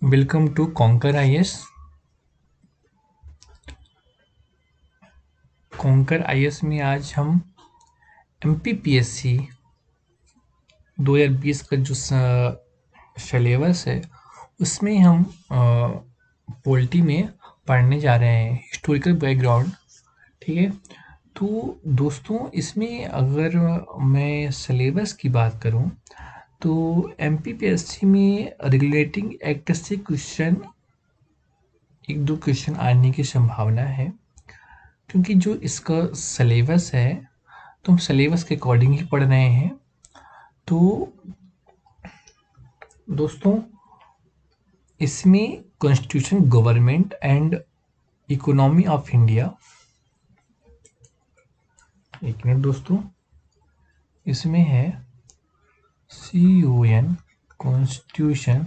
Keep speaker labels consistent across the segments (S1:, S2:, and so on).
S1: Welcome to Conquer IAS. Conquer IAS में आज हम एमपीपीएससी 2020 का जो सिलेबस है उसमें हम पॉलिटी में पढ़ने जा रहे हैं हिस्टोरिकल बैकग्राउंड। ठीक है, तो दोस्तों इसमें अगर मैं सिलेबस की बात करूं तो एमपीपीएससी में रेगुलेटिंग एक्ट से क्वेश्चन एक दो क्वेश्चन आने की संभावना है, क्योंकि जो इसका सिलेबस है तो हम सिलेबस के अकॉर्डिंग ही पढ़ रहे हैं। तो दोस्तों इसमें constitution, government and economy of India, एक मिनट दोस्तों, इसमें है CON constitution,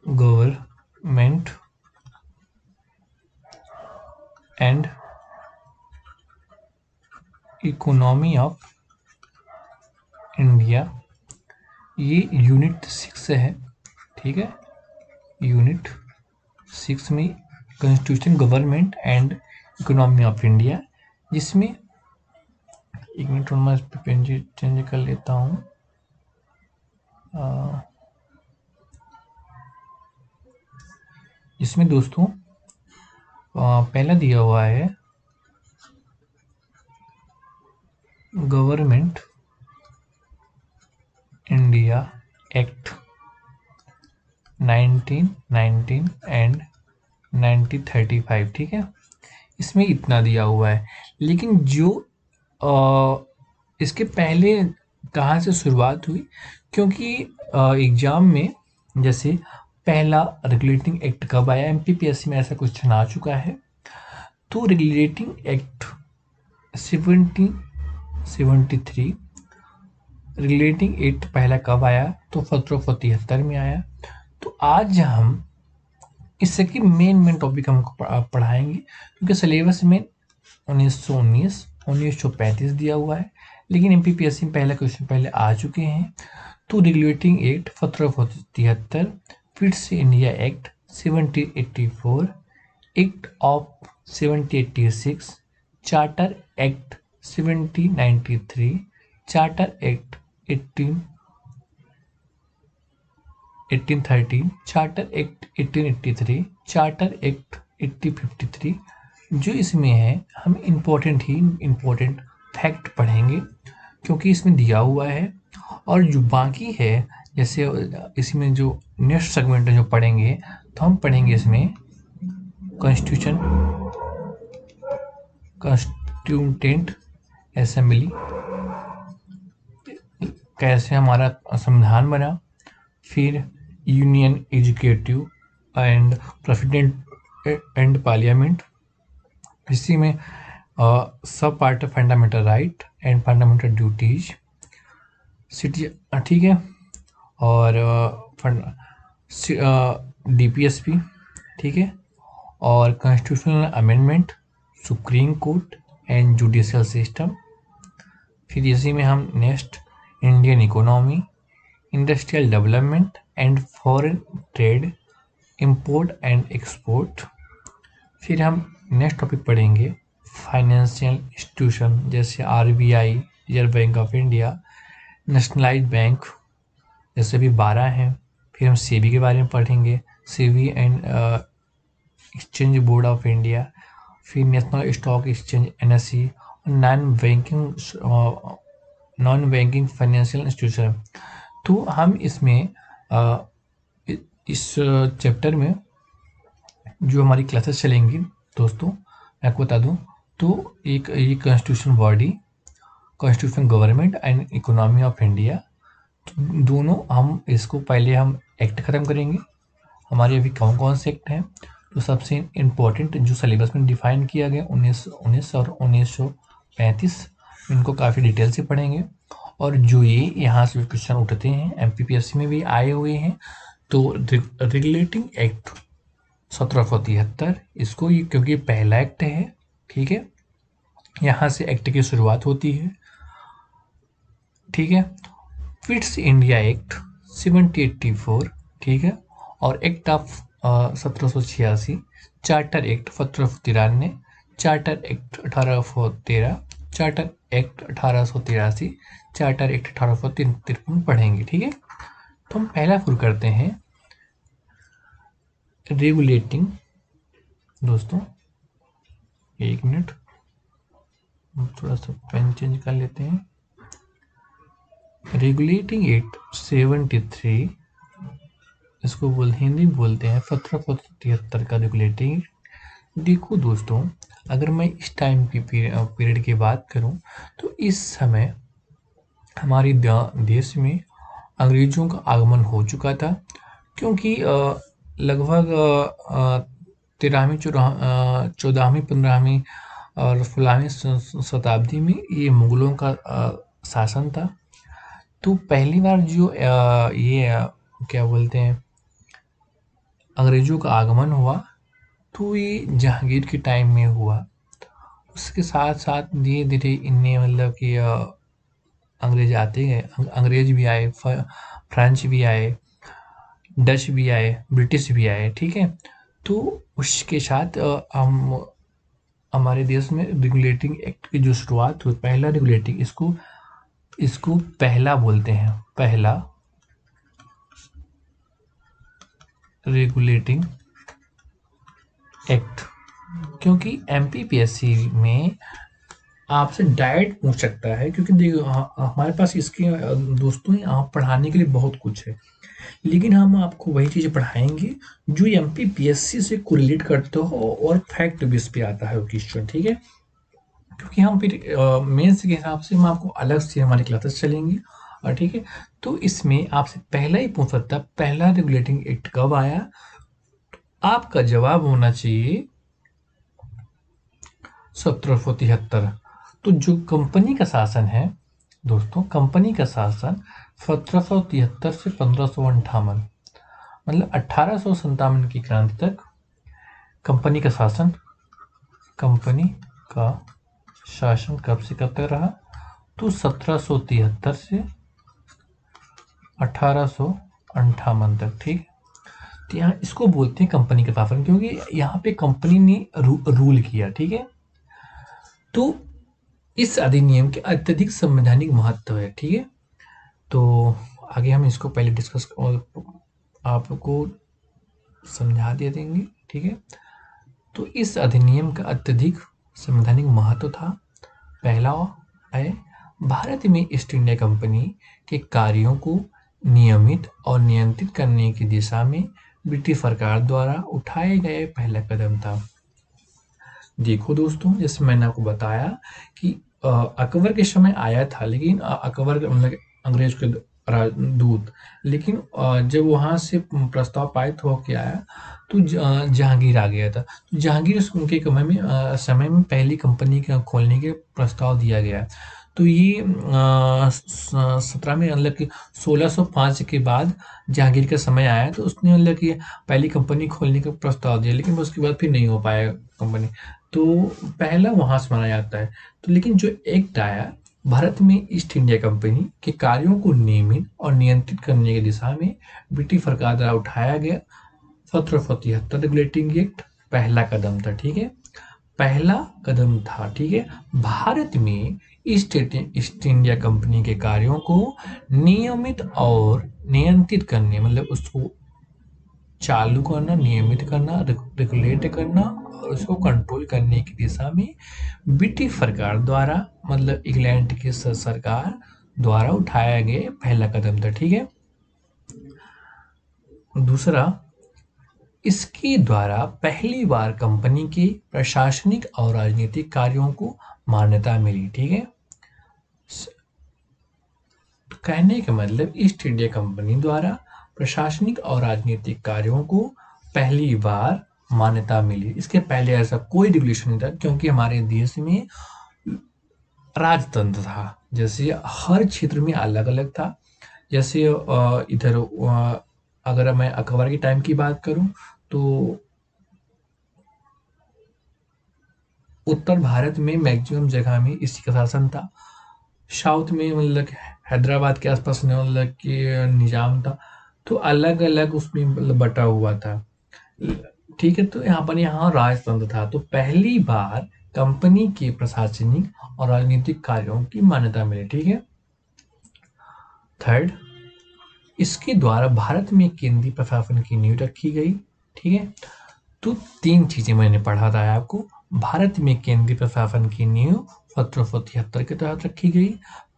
S1: government and economy of India, ये यूनिट 6 है। ठीक है, यूनिट 6 में constitution, government and economy of India, जिसमें एक मिनट मैं इस पे पेन चेंज कर लेता हूँ। इसमें दोस्तों पहला दिया हुआ है गवर्नमेंट इंडिया एक्ट 1919 एंड 1935। ठीक है, इसमें इतना दिया हुआ है, लेकिन जो इसके पहले कहाँ से शुरुआत हुई, क्योंकि एग्जाम में जैसे पहला रेगुलेटिंग एक्ट कब आया, एमपीपीएससी में ऐसा क्वेश्चन आ चुका है। तो रेगुलेटिंग एक्ट 1773, रेगुलेटिंग एक्ट पहला कब आया तो 1773 में आया। तो आज हम इससे की मेन टॉपिक हमको पढ़ाएंगे, क्योंकि सिलेबस में 1919 1935 दिया हुआ है, लेकिन एमपीपीएससी में पहला क्वेश्चन पहले आ चुके हैं। तो रेगुलेटिंग एक्ट 1773, फिर से India act 1784, act of 1786, charter act 1793, charter act 1813, charter act 1883, charter act 1853। जो इसमें है हम इम्पोर्टेंट फैक्ट पढ़ेंगे, क्योंकि इसमें दिया हुआ है। और जो बाकी है, जैसे इसमें जो नेक्स्ट सेगमेंट जो पढ़ेंगे, तो हम पढ़ेंगे इसमें कॉन्स्टिट्यूशन, कॉन्स्टिट्यूटेंट असेंबली, कैसे हमारा संविधान बना, फिर union educative and president and parliament, इसी में सब part of fundamental right and fundamental duties city. ठीक है, और डीपीएसपी, ठीक है, और constitutional amendment, supreme court and judicial system. फिर इसी में हम next Indian economy, industrial development and foreign trade, import and export. फिर हम नेक्स्ट टॉपिक पढ़ेंगे फाइनेंशियल इंस्टीट्यूशन, जैसे RBI, reserve bank of India, nationalised bank, जैसे भी 12 हैं। फिर हम सेबी के बारे में पढ़ेंगे, SEBI and exchange board of India, फिर national stock exchange NSE, non banking financial institution. तो हम इसमें इस चैप्टर में जो हमारी क्लासेस चलेंगी दोस्तों, मैं आपको बता दूं, तो एक ये constitution body, constitution, government and economy of India, तो दोनों हम इसको पहले हम एक्ट ख़त्म करेंगे। हमारे अभी कौन कौन से एक्ट हैं, तो सबसे इम्पोर्टेंट जो सिलेबस में डिफाइन किया गया 1919 और 1935, इनको काफ़ी डिटेल से पढ़ेंगे। और जो ये यहाँ से क्वेश्चन उठते हैं, एमपीपीएससी में भी आए हुए हैं, तो रेगुलेटिंग एक्ट 1773, इसको ये क्योंकि पहला एक्ट है, ठीक है, यहाँ से एक्ट की शुरुआत होती है। ठीक है, फिट्स इंडिया एक्ट 1784, ठीक है, और act of 1786, charter act 1793, charter act 1813, charter act 1883, charter act 1853 पढ़ेंगे, ठीक है। तो हम पहला शुरू करते हैं, रेगुलेटिंग। दोस्तों एक मिनट, थोड़ा सा पेन चेंज कर लेते हैं। रेगुलेटिंग एक्ट 73, इसको हिंदी में बोलते हैं 1773 का रेगुलेटिंग। देखो दोस्तों, अगर मैं इस टाइम की पीरियड की बात करूं तो इस समय हमारे देश में अंग्रेजों का आगमन हो चुका था, क्योंकि लगभग 13वीं 14वीं 15वीं और 16वीं शताब्दी में ये मुगलों का शासन था। तो पहली बार जो क्या बोलते हैं, अंग्रेजों का आगमन हुआ, तो ये जहांगीर के टाइम में हुआ। उसके साथ साथ धीरे धीरे इनने मतलब कि अंग्रेज आते गए, अंग्रेज भी आए, फ्रेंच भी आए, डच भी आए, ब्रिटिश भी आए, ठीक है। तो उसके साथ हम हमारे देश में रेगुलेटिंग एक्ट की जो शुरुआत हुई, पहला रेगुलेटिंग, इसको पहला बोलते हैं, पहला रेगुलेटिंग एक्ट। क्योंकि एमपीपीएससी में आपसे डायरेक्ट पूछ सकता है, क्योंकि देखो हमारे पास इसके दोस्तों यहाँ पढ़ाने के लिए बहुत कुछ है, लेकिन हम आपको वही चीज़ें पढ़ाएंगे जो एमपीपीएससी से कोरिलेट करते हो और फैक्ट बेस पे आता है वो क्वेश्चन, ठीक है। क्योंकि हम फिर मेंस के हिसाब से हम आपको अलग से हमारी क्लासेस चलेंगी, और ठीक है। तो इसमें आपसे पहला ही पूछ सकता है, पहला रेगुलेटिंग एक्ट कब आया। आपका जवाब होना चाहिए 1773। तो जो कंपनी का शासन है दोस्तों, कंपनी का शासन 1773 से 1558, मतलब 1857 की क्रांति तक कंपनी का शासन, कंपनी का शासन कब से कब तक रहा, तो 1773 से 1858 तक, ठीक। तो यहाँ इसको बोलते हैं कंपनी का शासन, क्योंकि यहाँ पे कंपनी ने रूल किया, ठीक है। तो इस अधिनियम के अत्यधिक संवैधानिक महत्व है, ठीक है। तो आगे हम इसको पहले डिस्कस और आपको समझा दे देंगे, ठीक है। तो इस अधिनियम का अत्यधिक संवैधानिक महत्व था। पहला है, भारत में ईस्ट इंडिया कंपनी के कार्यों को नियमित और नियंत्रित करने की दिशा में ब्रिटिश सरकार द्वारा उठाए गए पहला कदम था। देखो दोस्तों, जैसे मैंने आपको बताया कि अकबर के समय आया था, लेकिन अकबर मतलब अंग्रेज के दूत, लेकिन जब वहाँ से प्रस्ताव पारित होके आया तो जहांगीर आ गया था। तो जहांगीर उनके समय में पहली कंपनी का खोलने के प्रस्ताव दिया गया। तो ये 17 में मतलब कि 1605 के बाद जहांगीर का समय आया, तो उसने मतलब कि पहली कंपनी खोलने का प्रस्ताव दिया, लेकिन उसके बाद फिर नहीं हो पाया कंपनी। तो पहला वहाँ से माना जाता है। तो लेकिन जो एक्ट आया, भारत में ईस्ट इंडिया कंपनी के कार्यों को नियमित और नियंत्रित करने की दिशा में ब्रिटिश सरकार द्वारा उठाया गया 1773 रेगुलेटिंग एक्ट पहला कदम था, ठीक है। पहला कदम था, ठीक है। भारत में ईस्ट इंडिया कंपनी के कार्यों को नियमित और नियंत्रित करने, मतलब उसको चालू करना, नियमित करना, रेगुलेट करना और उसको कंट्रोल करने की दिशा में ब्रिटिश सरकार द्वारा, मतलब इंग्लैंड की सरकार द्वारा उठाया गया पहला कदम था, ठीक है। दूसरा, इसके द्वारा पहली बार कंपनी के प्रशासनिक और राजनीतिक कार्यों को मान्यता मिली, ठीक है। कहने का मतलब, ईस्ट इंडिया कंपनी द्वारा प्रशासनिक और राजनीतिक कार्यों को पहली बार मान्यता मिली। इसके पहले ऐसा कोई रेगुलेशन नहीं था, क्योंकि हमारे देश में राजतंत्र था, जैसे हर क्षेत्र में अलग अलग था। जैसे इधर अगर मैं अकबर के टाइम की बात करूं तो उत्तर भारत में मैक्सिमम जगह में इसी का शासन था। साउथ में मतलब हैदराबाद के आसपास मतलब कि निजाम था। तो अलग अलग उसमें मतलब बटा हुआ था। ठीक है, तो यहाँ राजतंत्र था। तो पहली बार कंपनी के प्रशासनिक और राजनीतिक कार्यों की मान्यता मिली। ठीक है। थर्ड, इसके द्वारा भारत में केंद्रीय प्रशासन की नींव रखी गई। ठीक है, तो तीन चीजें मैंने पढ़ा था आपको। भारत में केंद्रीय प्रशासन की नींव 1773 के तहत रखी गई।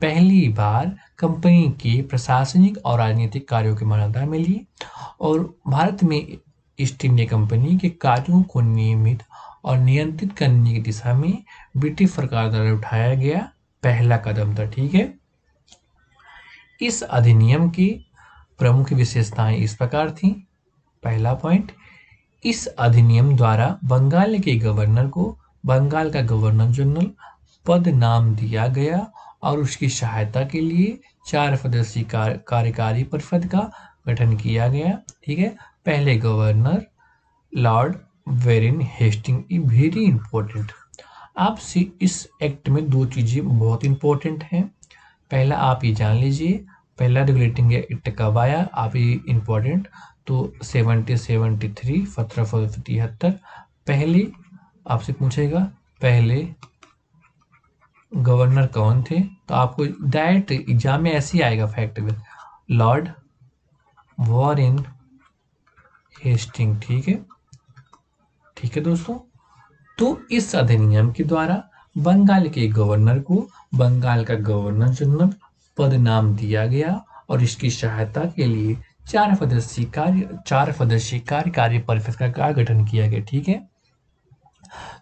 S1: पहली बार कंपनी के प्रशासनिक और राजनीतिक कार्यों की मान्यता मिली, और भारत में ईस्ट इंडिया कंपनी के कार्यों को नियमित और नियंत्रित करने की दिशा में ब्रिटिश सरकार द्वारा उठाया गया पहला कदम था। ठीक है। इस अधिनियम की प्रमुख विशेषताएं इस प्रकार थीं। पहला पॉइंट, इस अधिनियम द्वारा बंगाल के गवर्नर को बंगाल का गवर्नर जनरल पद नाम दिया गया, और उसकी सहायता के लिए 4 सदस्यीय कार्यकारी परिषद का गठन किया गया। ठीक है। पहले governor lord Warren Hasting, very important. आपसे इस एक्ट में दो चीजें बहुत इंपॉर्टेंट हैं। पहला आप ये जान लीजिए, पहला रेगुलेटिंग एक्ट कब आया, आप ये इंपॉर्टेंट। तो 1773 पहले आपसे पूछेगा पहले गवर्नर कौन थे, तो आपको डायरेक्ट एग्जाम में ऐसे ही आएगा फैक्ट में, लॉर्ड वॉरेन हेस्टिंग। ठीक है। ठीक है दोस्तों, तो इस अधिनियम के द्वारा बंगाल के गवर्नर को बंगाल का गवर्नर जनरल पद नाम दिया गया, और इसकी सहायता के लिए 4 सदस्यीय कार्यकारी परिषद का गठन किया गया। ठीक है।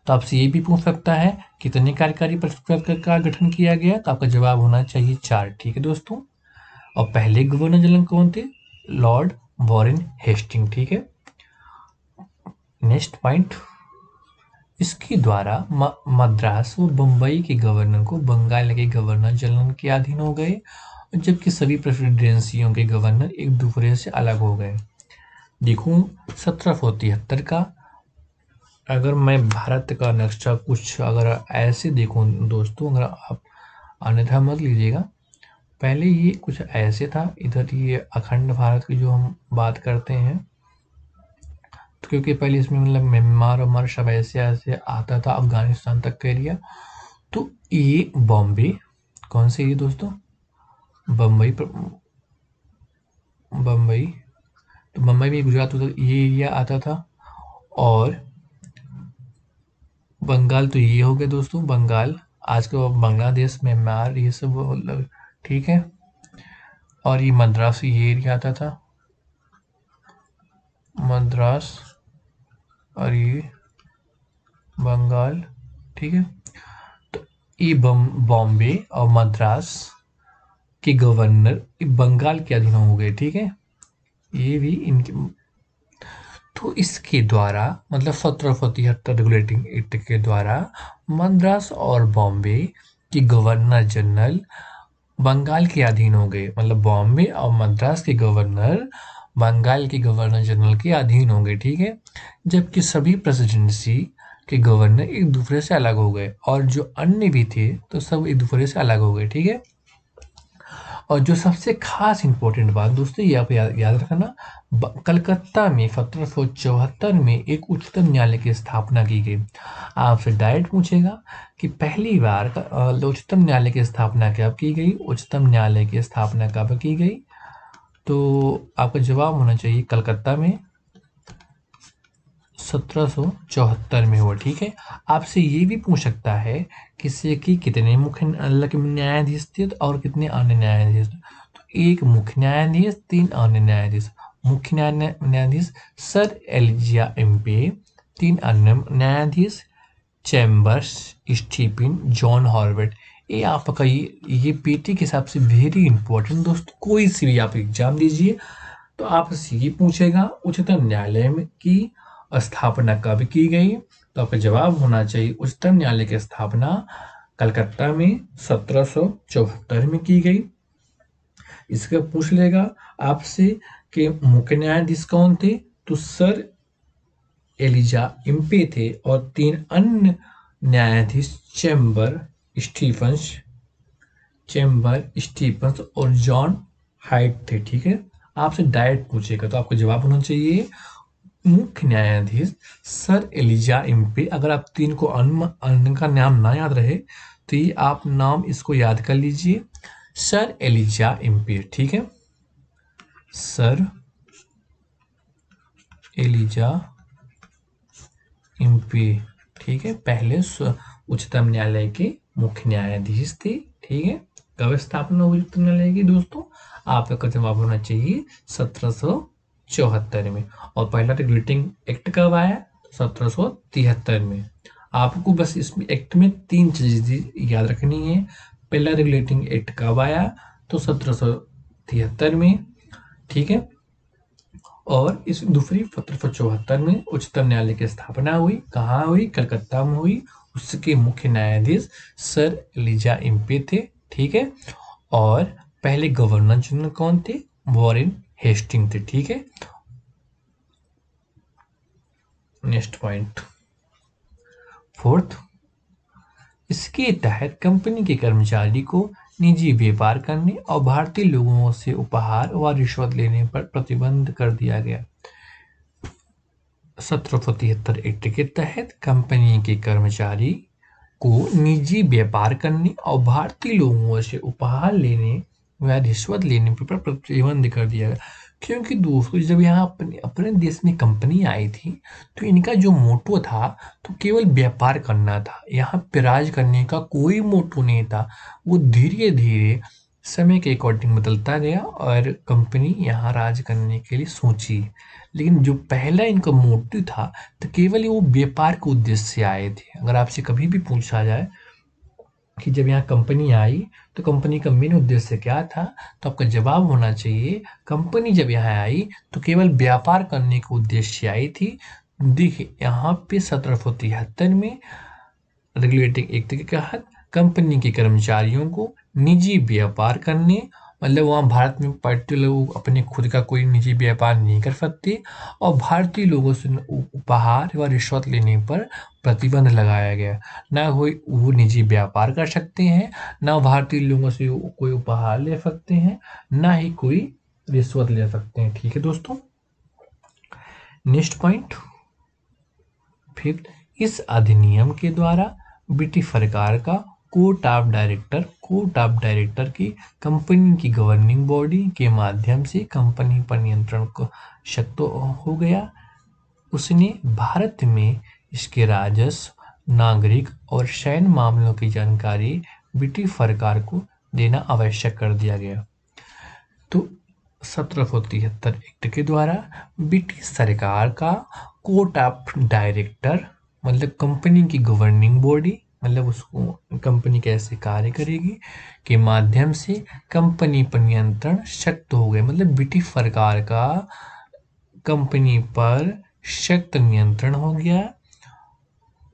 S1: तो आपसे ये भी पूछ सकता है कितने कार्यकारी परिषद का गठन किया गया, तो आपका जवाब होना चाहिए 4। ठीक है दोस्तों। और पहले गवर्नर जनरल कौन थे, लॉर्ड वॉरेन हेस्टिंग। ठीक है। नेक्स्ट पॉइंट, इसके द्वारा मद्रास और बम्बई के गवर्नर को बंगाल के गवर्नर जनरल के अधीन हो गए, जबकि सभी प्रेसिडेंसियों के गवर्नर एक दूसरे से अलग हो गए। देखूं 1773 का अगर मैं भारत का नक्शा कुछ अगर ऐसे देखूं दोस्तों, अगर आप अन्यथा मत लीजिएगा, पहले ये कुछ ऐसे था, इधर ये अखंड भारत की जो हम बात करते हैं, तो क्योंकि पहले इसमें मतलब म्यांमार और सब ऐसे ऐसे आता था, अफगानिस्तान तक का एरिया। तो ये बॉम्बे, कौन से ये दोस्तों, बम्बई, बम्बई, तो बम्बई में गुजरात उधर ये एरिया आता था, और बंगाल तो ये हो गया दोस्तों, बंगाल आज का बांग्लादेश, म्यांमार, ये सब मतलब। ठीक है। और ये मद्रास, ये एरिया आता था, मद्रास, और ये बंगाल। ठीक है। तो ये बॉम्बे और मद्रास के गवर्नर बंगाल के अधीन हो गए। ठीक है। ये भी इनके, तो इसके द्वारा मतलब 1773 रेगुलेटिंग एक्ट के द्वारा मद्रास और बॉम्बे के गवर्नर जनरल बंगाल के अधीन हो गए। मतलब बॉम्बे और मद्रास के गवर्नर बंगाल के गवर्नर जनरल के अधीन हो गए। ठीक है। जबकि सभी प्रेसिडेंसी के गवर्नर एक दूसरे से अलग हो गए, और जो अन्य भी थे तो सब एक दूसरे से अलग हो गए। ठीक है। और जो सबसे खास इंपॉर्टेंट बात दोस्तों, ये आप याद रखना, कलकत्ता में 1774 में एक उच्चतम न्यायालय की स्थापना की गई। आपसे डायरेक्ट पूछेगा कि पहली बार उच्चतम न्यायालय की स्थापना कब की गई, उच्चतम न्यायालय की स्थापना कब की गई, तो आपका जवाब होना चाहिए कलकत्ता में 1774 में हुआ। ठीक है। आपसे ये भी पूछ सकता है किससे कि कितने मुख्य न्यायाधीश थे और कितने अन्य न्यायाधीश। तो एक मुख्य न्यायाधीश, 3 अन्य न्यायाधीश। मुख्य न्यायाधीश सर एलिजिया एम्पे, 3 अन्य न्यायाधीश चैम्बर्स, स्टीफन, जॉन हॉर्वेट। ये आपका ये पीटी के हिसाब से वेरी इंपॉर्टेंट दोस्तों, कोई सी भी आप एग्जाम दीजिए तो आपसे ये पूछेगा उच्चतम न्यायालय में की स्थापना कब की गई, तो आपका जवाब होना चाहिए उच्चतम न्यायालय की स्थापना कलकत्ता में 1774 में की गई। इसका पूछ लेगा आपसे कि मुख्य न्यायाधीश कौन थे, तो सर एलिजा इम्पे थे, और 3 अन्य न्यायाधीश चैम्बर, स्टीफन्स और जॉन हाइट थे। ठीक है। आपसे डायरेक्ट पूछेगा तो आपको जवाब होना चाहिए मुख्य न्यायाधीश सर एलिजा इम्पे। अगर आप तीन को अन्य का नाम ना याद रहे तो ये आप नाम इसको याद कर लीजिए, सर एलिजा इम्पे। ठीक है, सर एलिजा इम्पे। ठीक है, पहले उच्चतम न्यायालय के मुख्य न्यायाधीश थे। ठीक है, कब स्थापना हुई उच्चतम न्यायालय की दोस्तों? आपका जवाब होना चाहिए 1774 में। और पहला रेगुलेटिंग एक्ट कब आया? 1773 में। आपको बस इसमें एक्ट में तीन चीजें याद रखनी है। पहला रेगुलेटिंग एक्ट कब आया? तो 1773 में। ठीक है, और इस दूसरी 1774 में उच्चतम न्यायालय की स्थापना हुई। कहाँ हुई? कलकत्ता में हुई। उसके मुख्य न्यायाधीश सर एलिजा इम्पे थे। ठीक है, और पहले गवर्नर जनरल कौन थे? वॉरेन हेस्टिंग थे। ठीक है, नेक्स्ट पॉइंट, फोर्थ, इसके तहत कंपनी के कर्मचारी को निजी व्यापार करने और भारतीय लोगों से उपहार व रिश्वत लेने पर प्रतिबंध कर दिया गया। 1773 एक्ट के तहत कंपनी के कर्मचारी को निजी व्यापार करने और भारतीय लोगों से उपहार लेने व रिश्वत लेने पर प्रतिबंध कर दिया गया। क्योंकि दोस्तों जब यहाँ अपने अपने देश में कंपनी आई थी तो इनका जो मोटो था तो केवल व्यापार करना था, यहाँ पे राज करने का कोई मोटो नहीं था। वो धीरे धीरे समय के अकॉर्डिंग बदलता गया और कंपनी यहाँ राज करने के लिए सोची। लेकिन जो पहला इनका मोटिव था तो केवल वो व्यापार के उद्देश्य से आए थे। अगर आपसे कभी भी पूछा जाए कि जब यहाँ कंपनी आई तो कंपनी का मेन उद्देश्य क्या था, तो आपका जवाब होना चाहिए कंपनी जब यहाँ आई तो केवल व्यापार करने के उद्देश्य से आई थी। देखिए यहाँ पे 1773 में रेगुलेटिंग एक्ट के तहत कंपनी के कर्मचारियों को निजी व्यापार करने, मतलब वहाँ भारत में पर्टिकुलर लोग अपने खुद का कोई निजी व्यापार नहीं कर सकते, और भारतीय लोगों से उपहार व रिश्वत लेने पर प्रतिबंध लगाया गया। ना वो निजी व्यापार कर सकते हैं, ना भारतीय लोगों से कोई उपहार ले सकते हैं, ना ही कोई रिश्वत ले सकते हैं। ठीक है दोस्तों, नेक्स्ट पॉइंट, फिफ्थ, इस अधिनियम के द्वारा ब्रिटिश सरकार का कोर्ट ऑफ डायरेक्टर की कंपनी की गवर्निंग बॉडी के माध्यम से कंपनी पर नियंत्रण को शक्त हो गया। उसने भारत में इसके राजस्व, नागरिक और सैन्य मामलों की जानकारी ब्रिटिश सरकार को देना आवश्यक कर दिया गया। तो 1773 एक्ट के द्वारा ब्रिटिश सरकार का कोर्ट ऑफ डायरेक्टर, मतलब कंपनी की गवर्निंग बॉडी, मतलब उसको कंपनी कैसे कार्य करेगी के माध्यम से कंपनी पर नियंत्रण शक्त हो गया। मतलब ब्रिटिश सरकार का कंपनी पर सख्त नियंत्रण हो गया।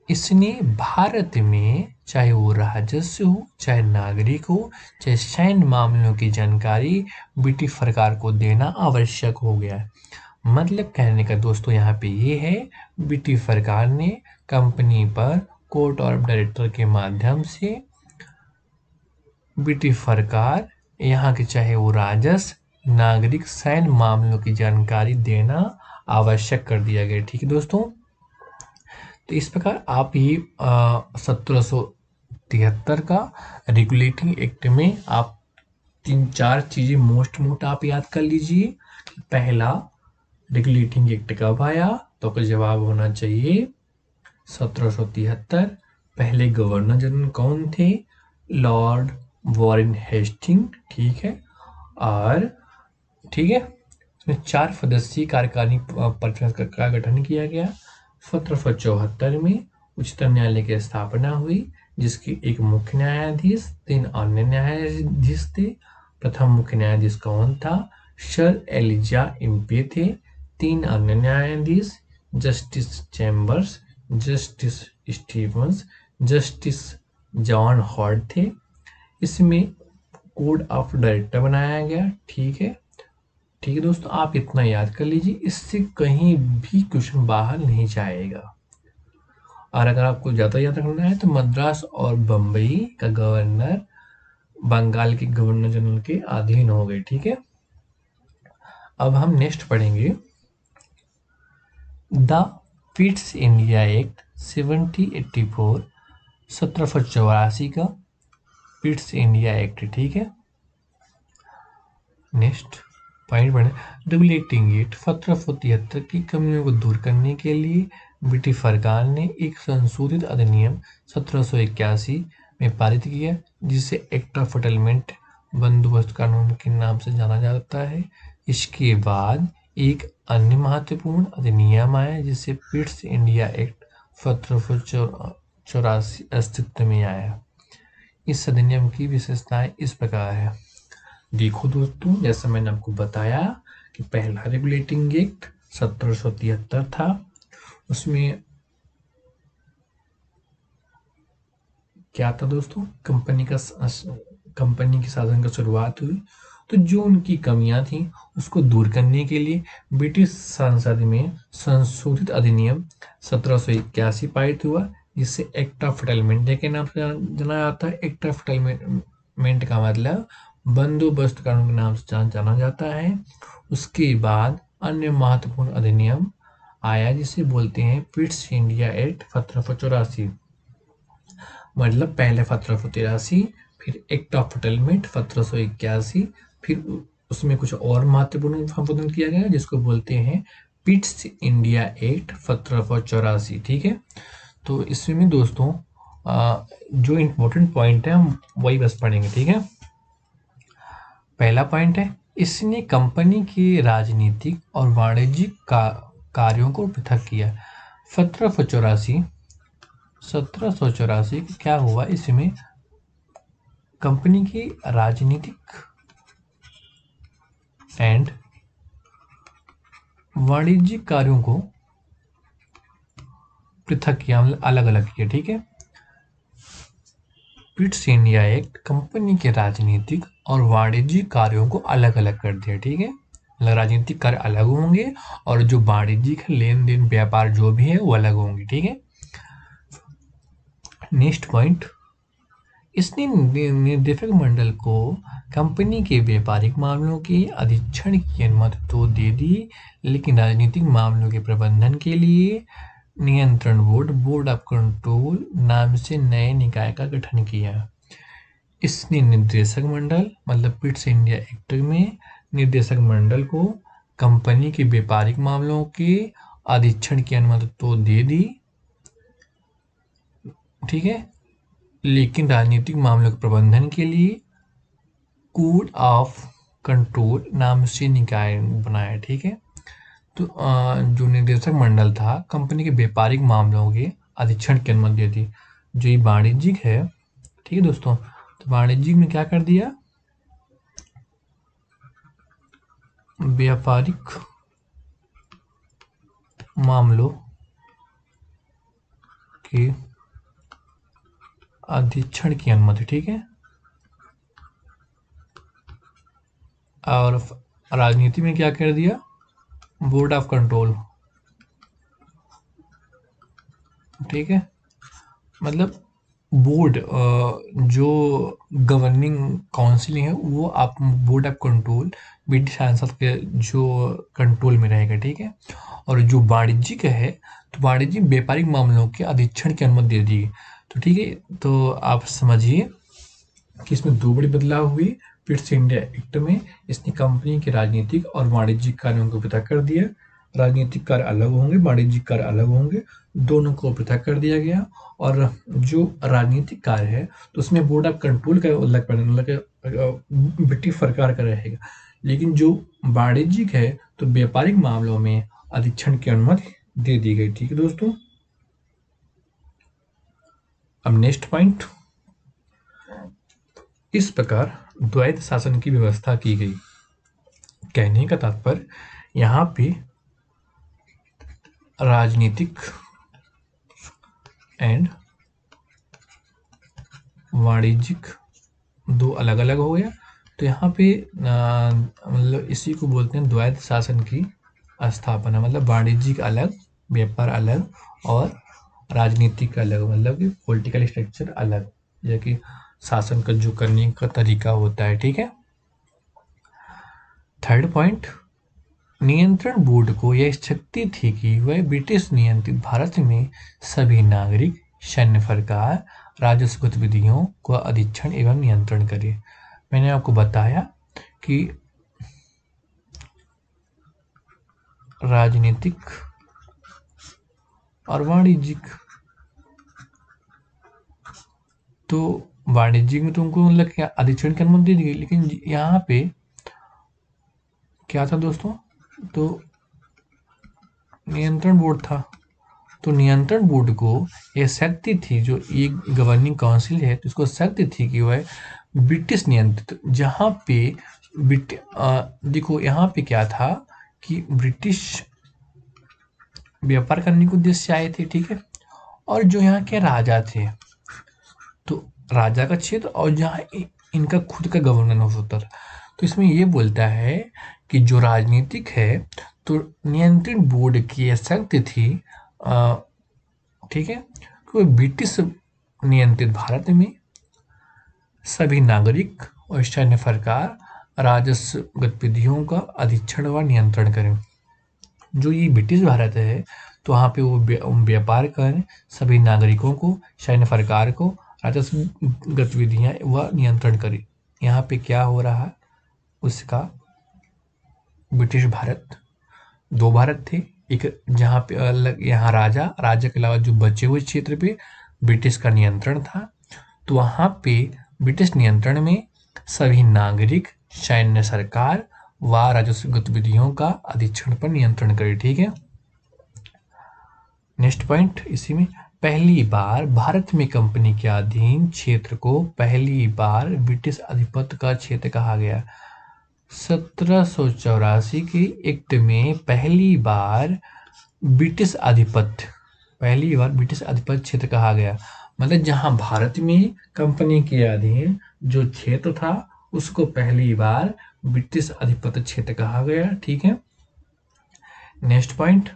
S1: इसने भारत में चाहे वो राजस्व हो, चाहे नागरिक हो, चाहे सैन्य मामलों की जानकारी ब्रिटिश सरकार को देना आवश्यक हो गया। मतलब कहने का दोस्तों यहाँ पे ये है, ब्रिटिश सरकार ने कंपनी पर कोर्ट ऑफ डायरेक्टर के माध्यम से ब्रिटिश सरकार यहाँ के चाहे वो राजस्व, नागरिक, सैन्य मामलों की जानकारी देना आवश्यक कर दिया गया। ठीक है दोस्तों, तो इस प्रकार आप ये 1773 का रेगुलेटिंग एक्ट में आप 3-4 चीजें मोस्ट आप याद कर लीजिए। पहला, रेगुलेटिंग एक्ट कब आया, तो आपका जवाब होना चाहिए 1773। पहले गवर्नर जनरल कौन थे? Lord Warren Hasting. ठीक है, और ठीक है, इसमें 4 सदस्यीय कार्यकारिणी परिषद का गठन किया गया। 1774 में उच्चतम न्यायालय की स्थापना हुई, जिसकी एक मुख्य न्यायाधीश, 3 अन्य न्यायाधीश थे। प्रथम मुख्य न्यायाधीश कौन था? सर एलिजा इम्पे थे। 3 अन्य न्यायाधीश justice Chambers, justice Stevens, justice John Howard थे। इसमें कोड ऑफ डायरेक्टर बनाया गया। ठीक है, ठीक है दोस्तों, आप इतना याद कर लीजिए, इससे कहीं भी क्वेश्चन बाहर नहीं जाएगा। और अगर आपको ज़्यादा याद रखना है तो मद्रास और बम्बई का गवर्नर बंगाल के गवर्नर जनरल के अधीन हो गए। ठीक है, अब हम नेक्स्ट पढ़ेंगे द पिट्स इंडिया एक्ट 1784, 1784 का पिट्स इंडिया एक्ट, ठीक है। नेक्स्ट पॉइंट पढ़े, रेगुलेटिंग एक्ट 1773 की कमियों को दूर करने के लिए ब्रिटिश सरकार ने एक संशोधित अधिनियम 1781 में पारित किया, जिसे एक्ट ऑफ सेटलमेंट बंदोबस्त कानून के नाम से जाना जाता है। इसके बाद एक अन्य महत्वपूर्ण अधिनियम आया, जिसे पिट्स इंडिया एक्ट 1784 अस्तित्व में आया। इस अधिनियम की विशेषताएं इस प्रकार है। देखो दोस्तों, जैसा मैंने आपको बताया कि पहला रेगुलेटिंग एक्ट 1773 था, उसमें क्या था दोस्तों, कंपनी के शासन का शुरुआत हुई। तो जो उनकी कमियां थी उसको दूर करने के लिए ब्रिटिश संसद में संशोधित अधिनियम 1781 पारित हुआ, जिसे एक्ट ऑफ सेटलमेंट के नाम से जाना जाता है। एक्ट ऑफ सेटलमेंट का मतलब बंदोबस्त कानून के नाम से जाना जाता है। उसके बाद अन्य महत्वपूर्ण अधिनियम आया, जिसे बोलते हैं पिट्स इंडिया एक्ट 1784, मतलब पहले 1783, फिर एक्ट ऑफ सेटलमेंट 1781, फिर उसमें कुछ और महत्वपूर्ण संशोधन किया गया, जिसको बोलते हैं पिट्स इंडिया एक्ट 1784, ठीक है। तो इसमें दोस्तों जो इम्पोर्टेंट पॉइंट है हम वही बस पढ़ेंगे, ठीक है। पहला पॉइंट है, इसने कंपनी के राजनीतिक और वाणिज्यिक कार्यों को पृथक किया। 1784 क्या हुआ, इसमें कंपनी के राजनीतिक एंड वाणिज्यिक कार्यों को पृथक किया, मतलब अलग अलग किया, ठीक है। पिट्स इंडिया एक्ट कंपनी के राजनीतिक और वाणिज्यिक कार्यों को अलग अलग कर दिया, ठीक है। मतलब राजनीतिक कार्य अलग होंगे और जो वाणिज्यिक लेन देन व्यापार जो भी है वो अलग होंगे, ठीक है। नेक्स्ट पॉइंट, इसने निदेशक मंडल को कंपनी के व्यापारिक मामलों के अधीक्षण की अनुमति तो दे दी, लेकिन राजनीतिक मामलों के प्रबंधन के लिए नियंत्रण बोर्ड ऑफ कंट्रोल नाम से नए निकाय का गठन किया। इसने निदेशक मंडल, मतलब पिट्स इंडिया एक्ट में निदेशक मंडल को कंपनी के व्यापारिक मामलों के अधीक्षण की अनुमति तो दे दी, ठीक है, लेकिन राजनीतिक मामलों के प्रबंधन के लिए कोड ऑफ कंट्रोल नाम से निकाय बनाया, ठीक है। तो जो निदेशक मंडल था कंपनी के व्यापारिक मामलों के अधीक्षण की अनुमति दी। जो ये वाणिज्यिक है, ठीक है दोस्तों, तो वाणिज्यिक में क्या कर दिया, व्यापारिक मामलों के अधीक्षण की अनुमति, ठीक है। और राजनीति में क्या कर दिया, बोर्ड ऑफ कंट्रोल, ठीक है। मतलब बोर्ड जो गवर्निंग काउंसिल है वो आप बोर्ड ऑफ कंट्रोल ब्रिटिश संसद के जो कंट्रोल में रहेगा, ठीक है। और जो वाणिज्यिक है तो वाणिज्यिक व्यापारिक मामलों के अधीक्षण की अनुमति दे दी, तो ठीक है। तो आप समझिए कि इसमें दो बड़ी बदलाव हुई पिट्स इंडिया एक्ट में। इसने कंपनी के राजनीतिक और वाणिज्यिक कार्यों को पृथक कर दिया। राजनीतिक कार्य अलग होंगे, वाणिज्यिक कार्य अलग होंगे, दोनों को पृथक कर दिया गया। और जो राजनीतिक कार्य है तो उसमें बोर्ड ऑफ कंट्रोल का अलग ब्रिटिश सरकार का रहेगा, लेकिन जो वाणिज्यिक है तो व्यापारिक मामलों में अधीक्षण की अनुमति दे दी गई, ठीक है दोस्तों। अब नेक्स्ट पॉइंट, इस प्रकार द्वैत शासन की व्यवस्था की गई। कहने का तात्पर्य यहाँ पे राजनीतिक एंड वाणिज्यिक दो अलग अलग हो गया। तो यहाँ पे मतलब इसी को बोलते हैं द्वैत शासन की स्थापना, मतलब वाणिज्यिक अलग, व्यापार अलग और राजनीतिक अलग, मतलब कि पॉलिटिकल स्ट्रक्चर अलग, जैसे कि शासन का जो करने का तरीका होता है, ठीक है। थर्ड पॉइंट, नियंत्रण बोर्ड को यह शक्ति थी कि वह ब्रिटिश नियंत्रित भारत में सभी नागरिक, सैन्य सरकार, राजस्व गतिविधियों का अधीक्षण एवं नियंत्रण करे। मैंने आपको बताया कि राजनीतिक और वाणिज्यिक, तो वाणिज्यिक में तुमको मतलब क्या अधीक्षण की अनुमति दी गई, लेकिन यहाँ पे क्या था दोस्तों, तो नियंत्रण बोर्ड था। तो नियंत्रण बोर्ड को यह शक्ति थी, जो एक गवर्निंग काउंसिल है, तो इसको शक्ति थी कि वह ब्रिटिश नियंत्रित, जहाँ पे देखो यहाँ पे क्या था कि ब्रिटिश व्यापार करने के उद्देश्य से आए थे, ठीक है, और जो यहाँ के राजा थे, तो राजा का क्षेत्र और जहाँ इनका खुद का गवर्नेंस होता था। तो इसमें ये बोलता है कि जो राजनीतिक है, तो नियंत्रण बोर्ड की यह शक्ति थी, ठीक है, तो ब्रिटिश नियंत्रित भारत में सभी नागरिक और सैन्य सरकार राजस्व गतिविधियों का अधीक्षण व नियंत्रण करें। जो ये ब्रिटिश भारत है, तो वहाँ पे वो व्यापार करें, सभी नागरिकों को, सैन्य सरकार को राजस्व गतिविधियां व नियंत्रण करें। यहाँ पे क्या हो रहा है, उसका ब्रिटिश भारत, दो भारत थे, एक जहाँ पे अलग, यहाँ राजा के अलावा जो बचे हुए क्षेत्र पे ब्रिटिश का नियंत्रण था। तो वहाँ पे ब्रिटिश नियंत्रण में सभी नागरिक, सैन्य सरकार व राजस्व गतिविधियों का अधीक्षण पर नियंत्रण करे, ठीक है। नेक्स्ट पॉइंट इसी में, पहली बार भारत में कंपनी के अधीन क्षेत्र को पहली बार ब्रिटिश आधिपत्य का क्षेत्र कहा गया। 1784 के एक्ट में पहली बार ब्रिटिश आधिपत्य क्षेत्र कहा गया। मतलब जहां भारत में कंपनी के अधीन जो क्षेत्र था, उसको पहली बार ब्रिटिश आधिपत्य क्षेत्र कहा गया, ठीक है। नेक्स्ट पॉइंट,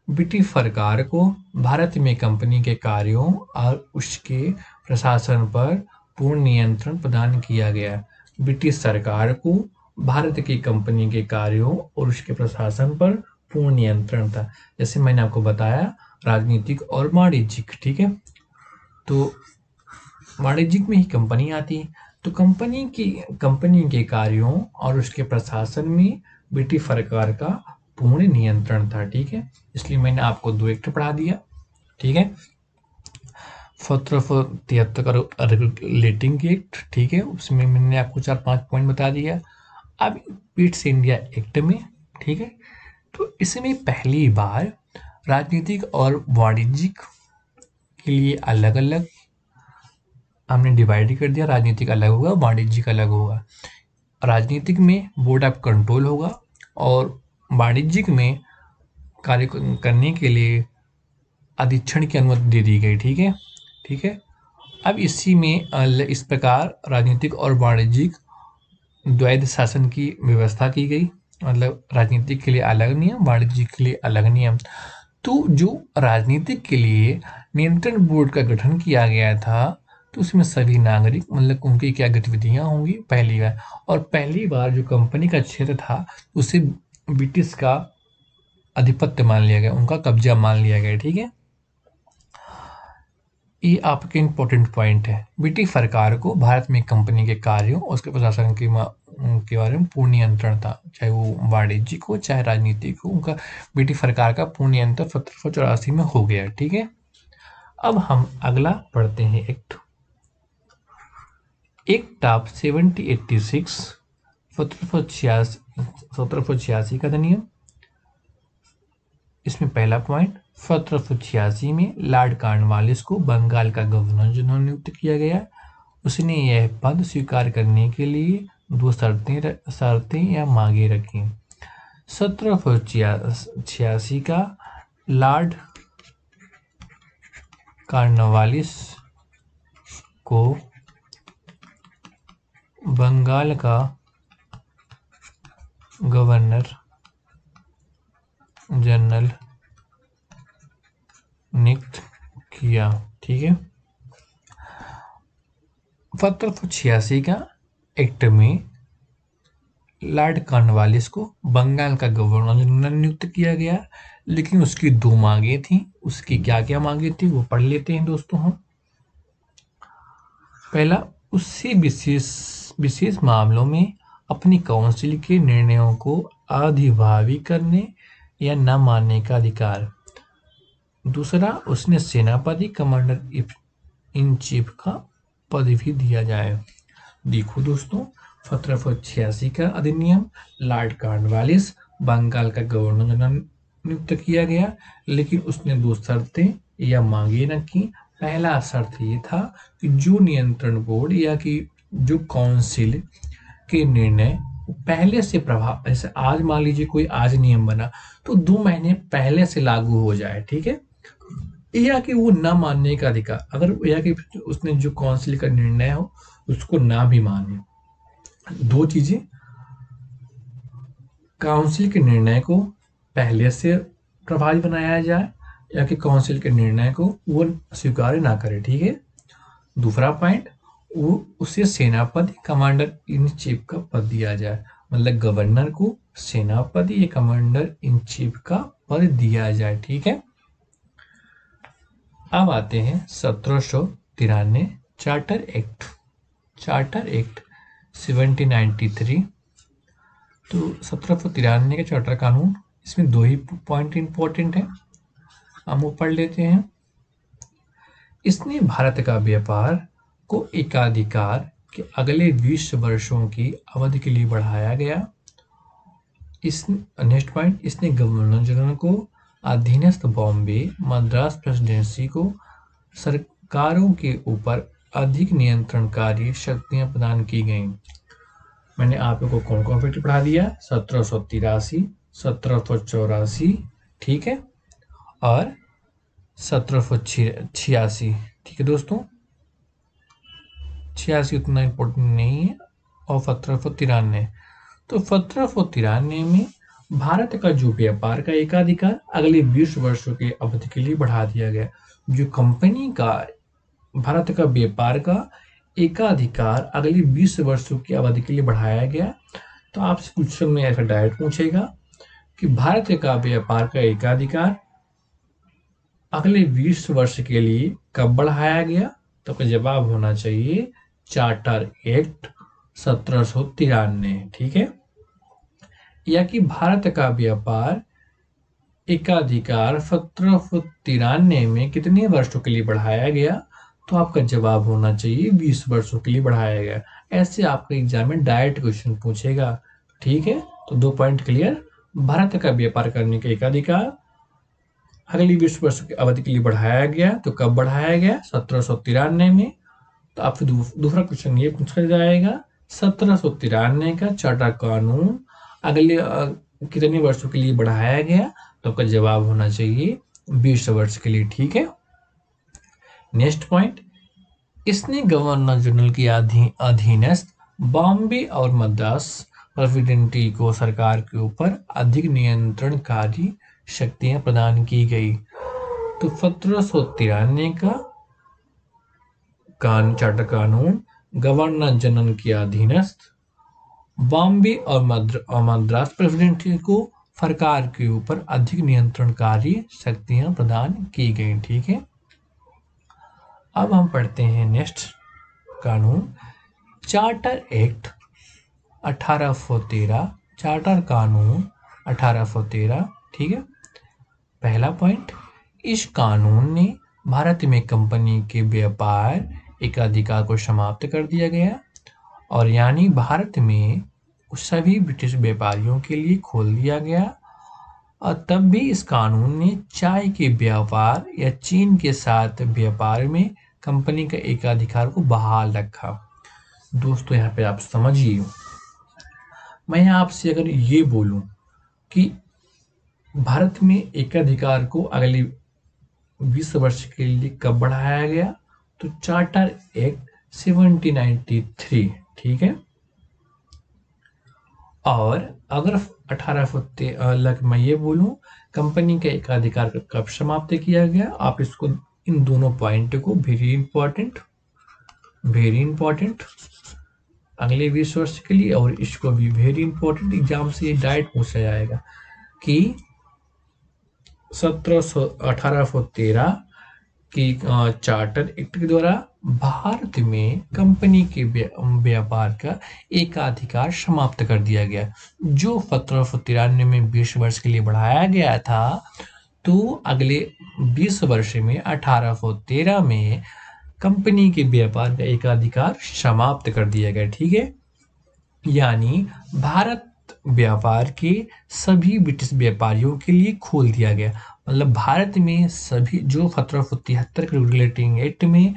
S1: ब्रिटिश सरकार को भारत में कंपनी के कार्यों और उसके प्रशासन पर पूर्ण नियंत्रण प्रदान किया गया। ब्रिटिश सरकार को भारत की कंपनी के कार्यों और उसके प्रशासन पर पूर्ण नियंत्रण था। जैसे मैंने आपको बताया, राजनीतिक और वाणिज्यिक, ठीक है। तो वाणिज्यिक में ही कंपनी आती है, तो कंपनी के कार्यों और उसके प्रशासन में ब्रिटिश सरकार का पूर्ण नियंत्रण था, ठीक है। इसलिए मैंने आपको 2 एक्ट पढ़ा दिया, ठीक है। 1773 का रेगुलेटिंग एक्ट, ठीक है, उसमें मैंने आपको 4-5 पॉइंट बता दिया। अब पिट्स इंडिया एक्ट में, ठीक है, तो इसमें पहली बार राजनीतिक और वाणिज्यिक के लिए अलग अलग हमने डिवाइड कर दिया। राजनीतिक अलग होगा, वाणिज्यिक अलग होगा। राजनीतिक में बोर्ड ऑफ कंट्रोल होगा और वाणिज्यिक में कार्य करने के लिए अधीक्षण की अनुमति दे दी गई, ठीक है, ठीक है। अब इसी में इस प्रकार राजनीतिक और वाणिज्यिक द्वैध शासन की व्यवस्था की गई। मतलब राजनीतिक के लिए अलग नियम, वाणिज्यिक के लिए अलग नियम। तो जो राजनीतिक के लिए नियंत्रण बोर्ड का गठन किया गया था, तो उसमें सभी नागरिक, मतलब उनकी क्या गतिविधियां होंगी, पहली बार, और पहली बार जो कंपनी का क्षेत्र था, उसे ब्रिटिश का आधिपत्य मान लिया गया, उनका कब्जा मान लिया गया, ठीक है। ये आपके इंपॉर्टेंट पॉइंट है। ब्रिटिश सरकार को भारत में कंपनी के कार्यों और उसके प्रशासन के बारे में पूर्ण नियंत्रण था, चाहे वो वाणिज्यिक हो चाहे राजनीतिक हो, उनका ब्रिटिश सरकार का पूर्ण नियंत्रण 1784 में हो गया, ठीक है। अब हम अगला पढ़ते हैं एक्ट ऑफ 1786, 1786 का अधिनियम। इसमें पहला पॉइंट, 1786 में लॉर्ड कॉर्नवालिस को बंगाल का गवर्नर जनरल नियुक्त किया गया। उसने यह पद स्वीकार करने के लिए 2 शर्तें या मांगे रखी। 1786 का लॉर्ड कॉर्नवालिस को बंगाल का गवर्नर जनरल नियुक्त किया, ठीक है। 1786 का एक्ट में लॉर्ड कॉर्नवालिस को बंगाल का गवर्नर जनरल नियुक्त किया गया, लेकिन उसकी 2 मांगे थी। उसकी क्या-क्या मांगे थी वो पढ़ लेते हैं दोस्तों हम। पहला, उससे विशेष मामलों में अपनी काउंसिल के निर्णयों को अधिभावी करने या न मानने का अधिकार। दूसरा, उसने सेनापति कमांडर इन चीफ का पद भी दिया जाए। देखो दोस्तों, 1786 का अधिनियम, लॉर्ड कॉर्नवालिस बंगाल का गवर्नर जनरल नियुक्त किया गया, लेकिन उसने 2 शर्तें या मांगे न की। पहला शर्त ये था कि जो नियंत्रण बोर्ड या कि जो काउंसिल के निर्णय पहले से प्रभाव, जैसे आज मान लीजिए कोई आज नियम बना तो 2 महीने पहले से लागू हो जाए, ठीक है, या कि वो ना मानने का अधिकार, अगर या कि उसने जो काउंसिल का निर्णय हो उसको ना भी माने। 2 चीजें, काउंसिल के निर्णय को पहले से प्रभावी बनाया जाए या कि काउंसिल के निर्णय को वो स्वीकार ना करे, ठीक है। दूसरा पॉइंट, वो उसे सेनापति कमांडर इन चीफ का पद दिया जाए, मतलब गवर्नर को सेनापति या कमांडर इन चीफ का पद दिया जाए, ठीक है। अब आते हैं 1793 चार्टर एक्ट। चार्टर एक्ट 1793, तो 1793 का चार्टर कानून, इसमें 2 ही पॉइंट इंपॉर्टेंट है, हम वो पढ़ लेते हैं। इसने भारत का व्यापार को एकाधिकार के अगले 20 वर्षों की अवधि के लिए बढ़ाया गया। इस नेक्स्ट पॉइंट, इसने गवर्नर जनरल को अधीनस्थ बॉम्बे मद्रास प्रेसिडेंसी को सरकारों के ऊपर अधिक नियंत्रणकारी शक्तियां प्रदान की गईं। मैंने आप लोगों को कौन कौन फैक्टर पढ़ा दिया, 1783, 1784, ठीक है, और 1786, ठीक है दोस्तों। 86 उतना इम्पोर्टेंट नहीं है, और 1793, तो 1793 में भारत का जो व्यापार का एकाधिकार अगले 20 वर्षों की अवधि के लिए बढ़ा दिया गया। जो कंपनी का भारत का व्यापार का एकाधिकार अगले 20 वर्षों की अवधि के लिए बढ़ाया गया। तो आपसे क्वेश्चन में ऐसा डायरेक्ट पूछेगा कि भारत का व्यापार का एकाधिकार अगले 20 वर्ष के लिए कब बढ़ाया गया, तो आपका जवाब होना चाहिए चार्टर एक्ट 1793, ठीक है। या कि भारत का व्यापार एकाधिकार 1793 में कितने वर्षों के लिए बढ़ाया गया, तो आपका जवाब होना चाहिए 20 वर्षों के लिए बढ़ाया गया। ऐसे आपके एग्जाम में डायरेक्ट क्वेश्चन पूछेगा, ठीक है। तो 2 पॉइंट क्लियर, भारत का व्यापार करने का एकाधिकार अगली 20 वर्ष की अवधि के लिए बढ़ाया गया, तो कब बढ़ाया गया, 1793 में। तो आपसे दूसरा क्वेश्चन ये पूछा जाएगा, 1793 का चार्टर कानून अगले कितने वर्षों के लिए बढ़ाया गया, तो आपका जवाब होना चाहिए 20 वर्ष के लिए, ठीक है। नेक्स्ट पॉइंट, इसने गवर्नर जनरल की अधीनस्थ बॉम्बे और मद्रास प्रेसिडेंसी को सरकार के ऊपर अधिक नियंत्रणकारी शक्तियां प्रदान की गई। तो 1793 का चार्टर कानून गवर्नर जनरल के अधीनस्थ बॉम्बे और मद्रास प्रेसिडेंसी को सरकार के ऊपर अधिक नियंत्रणकारी शक्तियां प्रदान की गई, ठीक है। अब हम पढ़ते हैं नेक्स्ट कानून, चार्टर एक्ट 1813, चार्टर कानून 1813, ठीक है। पहला पॉइंट, इस कानून ने भारत में कंपनी के व्यापार एकाधिकार को समाप्त कर दिया गया, और यानी भारत में सभी ब्रिटिश व्यापारियों के लिए खोल दिया गया। और तब भी इस कानून ने चाय के व्यापार या चीन के साथ व्यापार में कंपनी का एकाधिकार को बहाल रखा। दोस्तों यहाँ पे आप समझिए, मैं आपसे अगर ये बोलूं कि भारत में एकाधिकार को अगले 20 वर्ष के लिए कब बढ़ाया गया, तो चार्टर एक्ट 1793, ठीक है। और अगर 1813 मैं ये बोलूं कंपनी का एकाधिकार कब समाप्त किया गया, आप इसको इन दोनों पॉइंट को वेरी इंपॉर्टेंट अगले 20 वर्ष के लिए। और इसको भी वेरी इंपॉर्टेंट एग्जाम से ये डायरेक्ट पूछा जाएगा कि 1813 की चार्टर एक्ट के द्वारा भारत में कंपनी के व्यापार का एकाधिकार समाप्त कर दिया गया, जो 1793 में 20 वर्ष के लिए बढ़ाया गया था। तो अगले 20 वर्ष में 1813 में कंपनी के व्यापार का एकाधिकार समाप्त कर दिया गया। ठीक है, यानी भारत व्यापार के सभी ब्रिटिश व्यापारियों के लिए खोल दिया गया। मतलब भारत में सभी जो 1773 के रेगुलेटिंग एक्ट में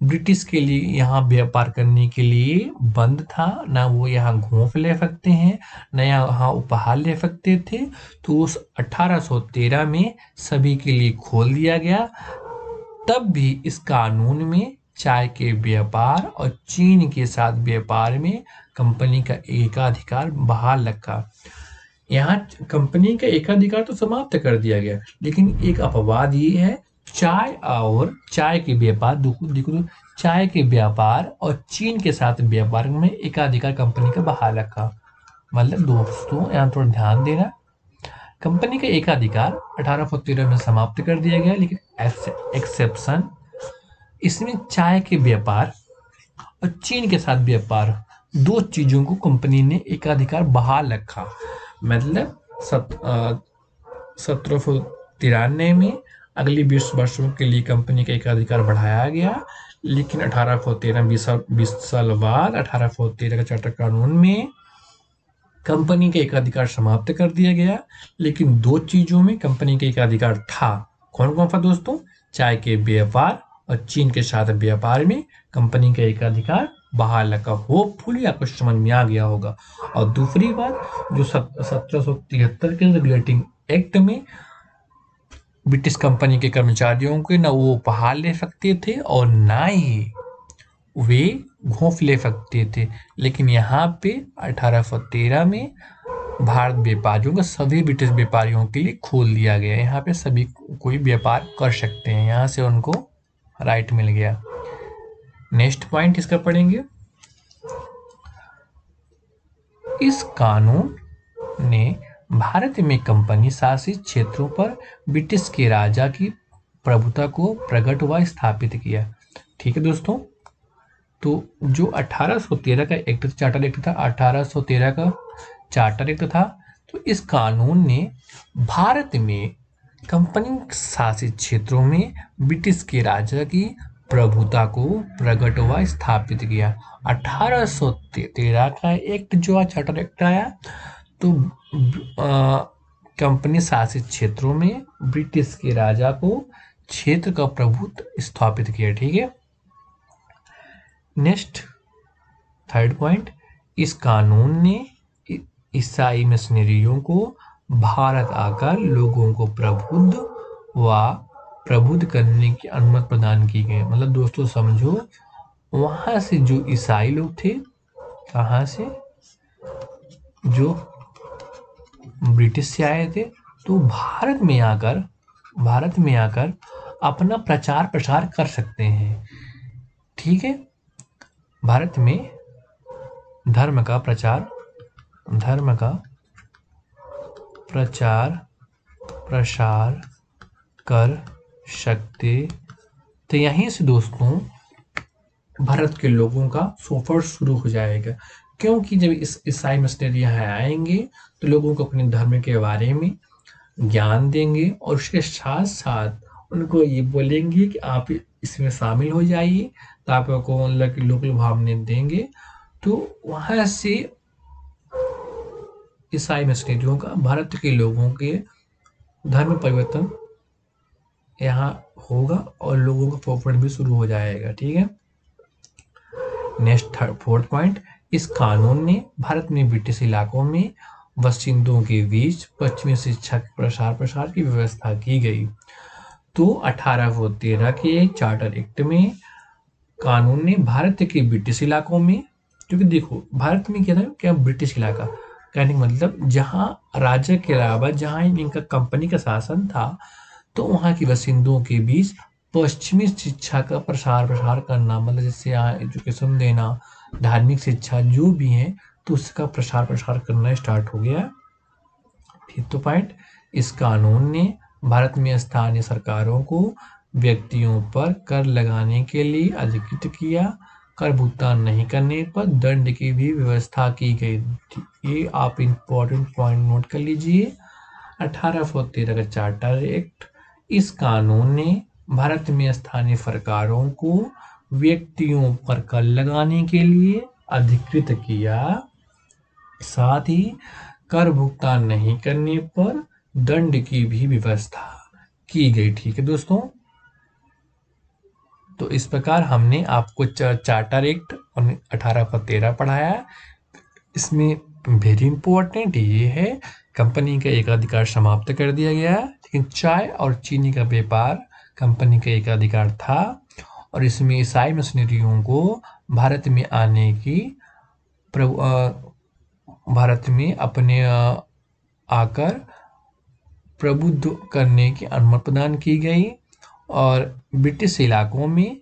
S1: ब्रिटिश के लिए यहाँ व्यापार करने के लिए बंद था, ना वो यहाँ घूंफ ले सकते हैं, ना यहाँ उपहार ले सकते थे। तो उस 1813 में सभी के लिए खोल दिया गया। तब भी इस कानून में चाय के व्यापार और चीन के साथ व्यापार में कंपनी का एकाधिकार बहाल रखा। यहाँ कंपनी का एकाधिकार तो समाप्त कर दिया गया, लेकिन एक अपवाद ये है, चाय के व्यापार देखो चाय के व्यापार और चीन के साथ व्यापार में एकाधिकार कंपनी का बहाल रखा। मतलब दोस्तों यहाँ थोड़ा ध्यान देना, कंपनी का एकाधिकार 1813 में समाप्त कर दिया गया, लेकिन एक्सेप्शन इसमें चाय के व्यापार और चीन के साथ व्यापार, दो चीजों को कंपनी ने एकाधिकार बहाल रखा। मतलब 1793 में अगली 20 वर्षों के लिए कंपनी का एकाधिकार बढ़ाया गया, लेकिन 1813 20 साल बाद 1813 का चार्टर कानून में कंपनी का एकाधिकार समाप्त कर दिया गया। लेकिन दो चीजों में कंपनी का एकाधिकार था। कौन कौन सा दोस्तों? चाय के व्यापार और चीन के साथ व्यापार में कंपनी का एकाधिकार बहाल रखा। होपफुली आपको समझ में आ गया होगा। और दूसरी बात, जो 1773 के रेगुलेटिंग एक्ट में ब्रिटिश कंपनी के कर्मचारियों के न वो उपहार ले सकते थे और ना ही वे घूंफ ले सकते थे, लेकिन यहाँ पे 1813 में भारत व्यापारियों का सभी ब्रिटिश व्यापारियों के लिए खोल दिया गया। यहाँ पे सभी कोई व्यापार कर सकते हैं, यहाँ से उनको राइट मिल गया। नेक्स्ट पॉइंट इसका पढ़ेंगे, इस कानून ने भारत में कंपनी शासित क्षेत्रों पर ब्रिटिश के राजा की प्रभुता को प्रकट व स्थापित किया। ठीक है दोस्तों, तो जो 1813 का एक्ट चार्टर एक्ट था, 1813 का चार्टर एक्ट था, तो इस कानून ने भारत में कंपनी शासित क्षेत्रों में ब्रिटिश के राजा की प्रभुता को प्रकट व स्थापित किया। 1813 का एक्ट जो चार्टर एक्ट आया, तो कंपनी शासित क्षेत्रों में ब्रिटिश के राजा को क्षेत्र का प्रभुत्व स्थापित किया। ठीक है, नेक्स्ट थर्ड पॉइंट, इस कानून ने ईसाई मिशनरियों को भारत आकर लोगों को प्रबुद्ध करने की अनुमति प्रदान की गई। मतलब दोस्तों समझो, वहां से जो ईसाई लोग थे, कहाँ से, जो ब्रिटिश से आए थे, तो भारत में आकर अपना प्रचार प्रसार कर सकते हैं। ठीक है, भारत में धर्म का प्रचार प्रसार कर सकते। तो यहीं से दोस्तों भारत के लोगों का सफर शुरू हो जाएगा, क्योंकि जब इस ईसाई मिशनरी यहाँ आएंगे तो लोगों को अपने धर्म के बारे में ज्ञान देंगे और उसके साथ साथ उनको ये बोलेंगे कि आप इसमें शामिल हो जाइए, तो आपको मतलब कि लोकल भावने देंगे। तो वहाँ से ईसाई मिशनरियों का भारत के लोगों के धर्म परिवर्तन यहाँ होगा और लोगों का पॉपुलेशन भी शुरू हो जाएगा। ठीक है, नेक्स्ट फोर्थ पॉइंट, इस कानून ने भारत में ब्रिटिश इलाकों में बाशिंदों के बीच पश्चिमी शिक्षा के प्रसार की व्यवस्था की गई। तो 1813 के चार्टर एक्ट में कानून ने भारत के ब्रिटिश इलाकों में, क्योंकि देखो भारत में क्या था, क्या ब्रिटिश इलाका कहने का मतलब जहाँ राजा के अलावा जहाँ इनका कंपनी का शासन था, तो वहाँ की बाशिंदों के बीच पश्चिमी शिक्षा का प्रसार करना, मतलब जैसे यहाँ एजुकेशन देना, धार्मिक शिक्षा जो भी है तो उसका प्रसार प्रसार करना स्टार्ट हो गया। फिफ्थ पॉइंट, इस कानून ने भारत में स्थानीय सरकारों को व्यक्तियों पर कर लगाने के लिए अधिकृत किया। कर भुगतान नहीं करने पर दंड की भी व्यवस्था की गई। ये आप इम्पोर्टेंट पॉइंट नोट कर लीजिए। 1813 का चार्टर एक्ट, इस कानून ने भारत में स्थानीय सरकारों को व्यक्तियों पर कर लगाने के लिए अधिकृत किया। साथ ही कर भुगतान नहीं करने पर दंड की भी व्यवस्था की गई। ठीक है दोस्तों, तो इस प्रकार हमने आपको चार्टर एक्ट 1813 पढ़ाया। इसमें वेरी इंपॉर्टेंट ये है, कंपनी का एकाधिकार समाप्त कर दिया गया, लेकिन चाय और चीनी का व्यापार कंपनी का एकाधिकार था। और इसमें ईसाई मिशनरियों को भारत में आने की भारत में अपने आकर प्रबुद्ध करने की अनुमति प्रदान की गई। और ब्रिटिश इलाकों में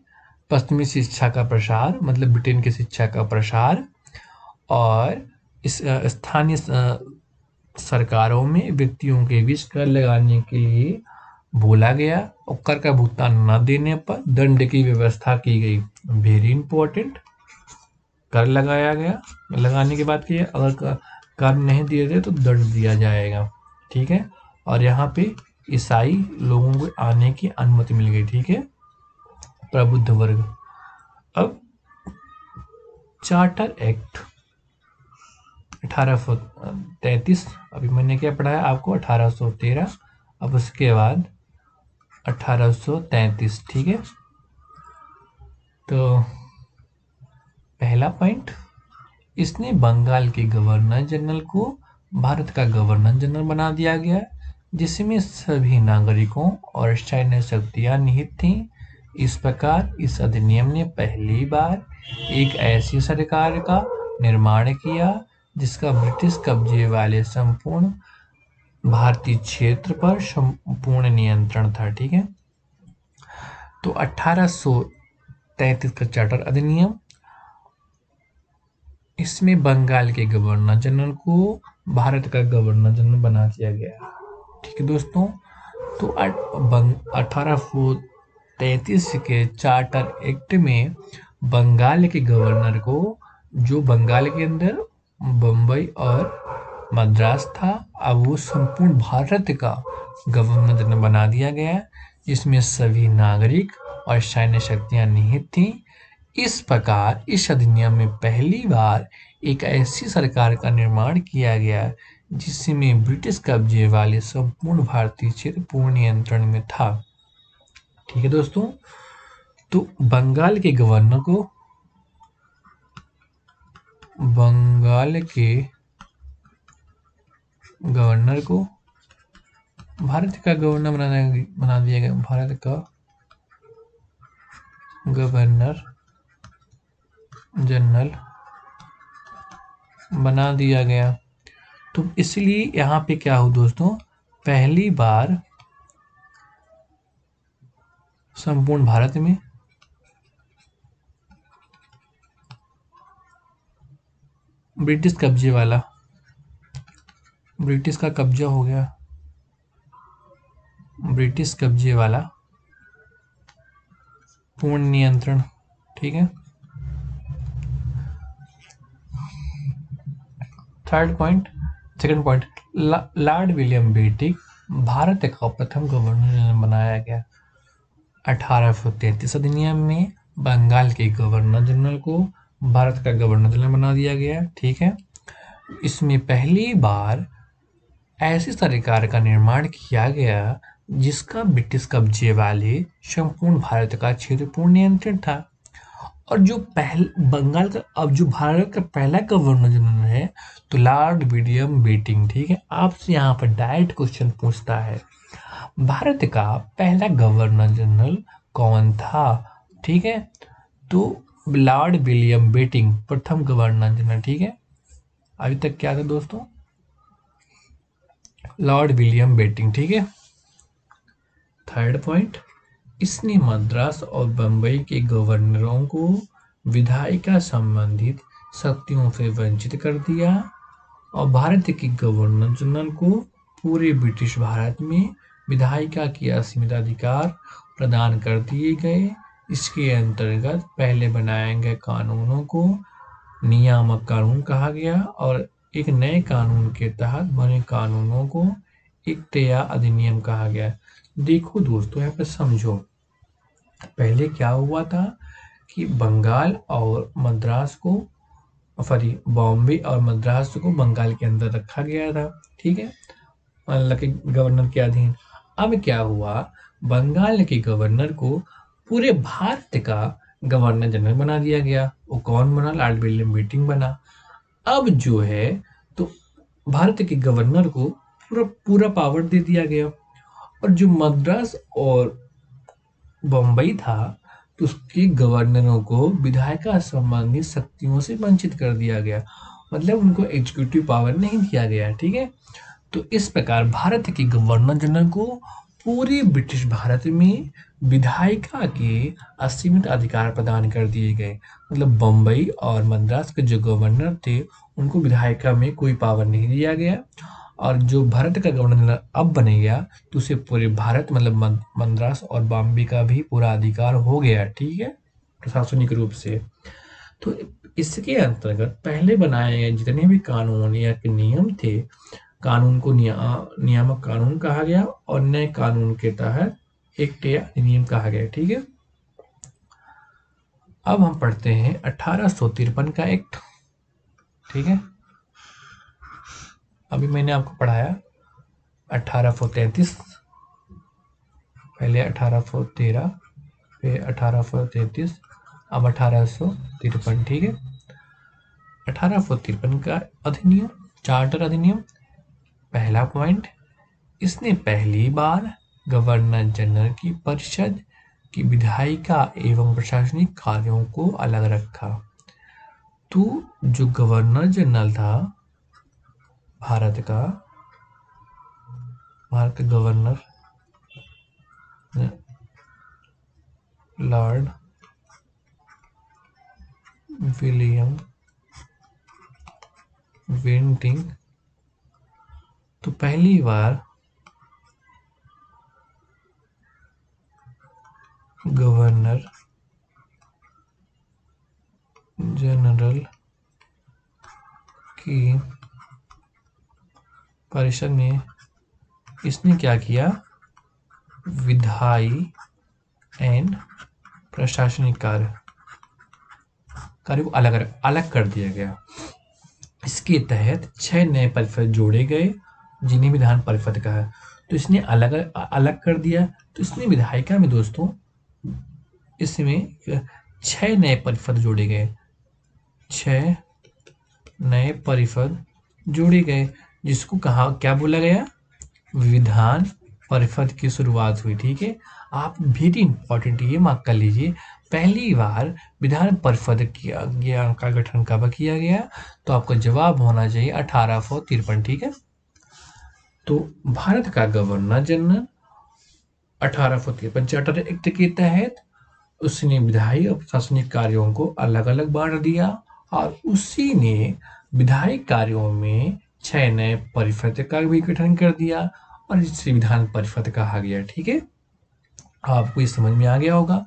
S1: पश्चिमी शिक्षा का प्रसार, मतलब ब्रिटेन की शिक्षा का प्रसार, और इस स्थानीय सरकारों में व्यक्तियों के बीच कर लगाने के लिए बोला गया और कर का भुगतान न देने पर दंड की व्यवस्था की गई। वेरी इंपॉर्टेंट, कर लगाया गया, लगाने के बाद किया, अगर कर नहीं दिए थे तो दंड दिया जाएगा। ठीक है, और यहाँ पे ईसाई लोगों को आने की अनुमति मिल गई। ठीक है, प्रबुद्ध वर्ग। अब चार्टर एक्ट 1833, अभी मैंने क्या पढ़ाया आपको, 1813, अब उसके बाद 1833। ठीक है, तो पहला पॉइंट, इसने बंगाल के गवर्नर जनरल को भारत का गवर्नर जनरल बना दिया गया, जिसमें सभी नागरिकों और सैन्य शक्तियां निहित थीं। इस प्रकार इस अधिनियम ने पहली बार एक ऐसी सरकार का निर्माण किया जिसका ब्रिटिश कब्जे वाले संपूर्ण भारतीय क्षेत्र पर संपूर्ण नियंत्रण था। ठीक है, तो 1833 का चार्टर अधिनियम, इसमें बंगाल के गवर्नर जनरल को भारत का गवर्नर जनरल बना दिया गया। ठीक है दोस्तों, तो 1833 के चार्टर एक्ट में बंगाल के गवर्नर को, जो बंगाल के अंदर बम्बई और मद्रास था, अब वो संपूर्ण भारत का गवर्नर जनरल बना दिया गया, जिसमें सभी नागरिक और सैन्य शक्तियां निहित थीं। इस प्रकार इस अधिनियम में पहली बार एक ऐसी सरकार का निर्माण किया गया जिसमें ब्रिटिश कब्जे वाले संपूर्ण भारतीय क्षेत्र पूर्ण नियंत्रण में था। ठीक है दोस्तों, तो बंगाल के गवर्नर को भारत का गवर्नर बना दिया गया, भारत का गवर्नर जनरल बना दिया गया। तो इसलिए यहाँ पे क्या हो दोस्तों, पहली बार संपूर्ण भारत में ब्रिटिश का कब्जा हो गया, ब्रिटिश कब्जे वाला पूर्ण नियंत्रण। ठीक है, second point, Lord William Bentinck Bharat का प्रथम गवर्नर बनाया गया। 1833 अधिनियम में बंगाल के गवर्नर जनरल को भारत का गवर्नर जनरल बना दिया गया। ठीक है, इसमें पहली बार ऐसी सरकार का निर्माण किया गया जिसका ब्रिटिश कब्जे वाले संपूर्ण भारत का क्षेत्र पूर्ण नियंत्रण था। और जो बंगाल का, अब जो भारत का पहला गवर्नर जनरल है तो लॉर्ड विलियम बेंटिक। ठीक है, आपसे यहाँ पर डायरेक्ट क्वेश्चन पूछता है, भारत का पहला गवर्नर जनरल कौन था? ठीक है, तो लॉर्ड विलियम बेंटिक प्रथम गवर्नर जनरल। ठीक है, अभी तक क्या था दोस्तों, लॉर्ड विलियम बेंटिक। ठीक है, थर्ड पॉइंट, इसने मद्रास और बंबई के गवर्नरों को विधायिका संबंधित शक्तियों से वंचित कर दिया और भारत के गवर्नर जनरल को पूरे ब्रिटिश भारत में विधायिका के असीमित अधिकार प्रदान कर दिए गए। इसके अंतर्गत पहले बनाए गए कानूनों को नियामक कानून कहा गया और एक नए कानून के तहत बने कानूनों को इक्तिया अधिनियम कहा गया। देखो दोस्तों, यहाँ पे समझो, पहले क्या हुआ था कि बंगाल और मद्रास को, सॉरी, बॉम्बे और मद्रास को बंगाल के अंदर रखा गया था, ठीक है, मतलब कि गवर्नर के अधीन। अब क्या हुआ, बंगाल के गवर्नर को पूरे भारत का गवर्नर जनरल बना दिया गया। वो कौन बना? लॉर्ड विलियम बेंटिंक बना। अब जो है तो भारत के गवर्नर को पूरा पूरा पावर दे दिया गया और जो मद्रास और बम्बई था तो उसके गवर्नरों को विधायिका संबंधित शक्तियों से वंचित कर दिया गया, मतलब उनको एग्जीक्यूटिव पावर नहीं दिया गया, ठीक है। तो इस प्रकार भारत के गवर्नर जनरल को पूरे ब्रिटिश भारत में विधायिका के असीमित अधिकार प्रदान कर दिए गए। मतलब बम्बई और मद्रास के जो गवर्नर थे उनको विधायिका में कोई पावर नहीं दिया गया और जो भारत का गवर्नर जनरल अब बने गया तो उसे पूरे भारत, मतलब मद्रास और बॉम्बे का भी पूरा अधिकार हो गया, ठीक है, प्रशासनिक रूप से। तो इसके अंतर्गत पहले बनाए गए जितने भी कानून या नियम थे, कानून को नियामक कानून कहा गया और नए कानून के तहत एक्ट या अधिनियम कहा गया, ठीक है। अब हम पढ़ते हैं 1853 का एक्ट, ठीक है। अभी मैंने आपको पढ़ाया 1833, पहले 1813, फिर 1833, अब 1853, ठीक है। 1853 का अधिनियम, चार्टर अधिनियम, पहला पॉइंट, इसने पहली बार गवर्नर जनरल की परिषद की विधायिका एवं प्रशासनिक कार्यों को अलग रखा। तो जो गवर्नर जनरल था भारत का गवर्नर लॉर्ड विलियम बेंटिंक, तो पहली बार गवर्नर जनरल की परिषद में इसने क्या किया, विधायी एंड प्रशासनिक कार्य को अलग कर दिया गया। इसके तहत 6 नए परिषद जोड़े गए जिन्हें विधान परिषद कहा है। तो इसने अलग कर दिया। तो इसने विधायिका में दोस्तों इसमें 6 नए परिषद जोड़े गए, 6 नए परिषद जोड़े गए, जिसको कहा क्या बोला गया, विधान परिषद की शुरुआत हुई, ठीक है। आप वेरी इंपॉर्टेंट ये मार्क कर लीजिए, पहली बार विधान परिषद का गठन कब किया गया, तो आपका जवाब होना चाहिए 1853, ठीक है। तो भारत का गवर्नर जनरल 1853 चार्टर एक्ट के तहत उसने विधायी और प्रशासनिक कार्यों को अलग अलग बांट दिया और उसी ने विधायी कार्यों में 6 नए परिषद का भी गठन कर दिया और इसे विधान परिषद कहा गया, ठीक है। आपको ये समझ में आ गया होगा।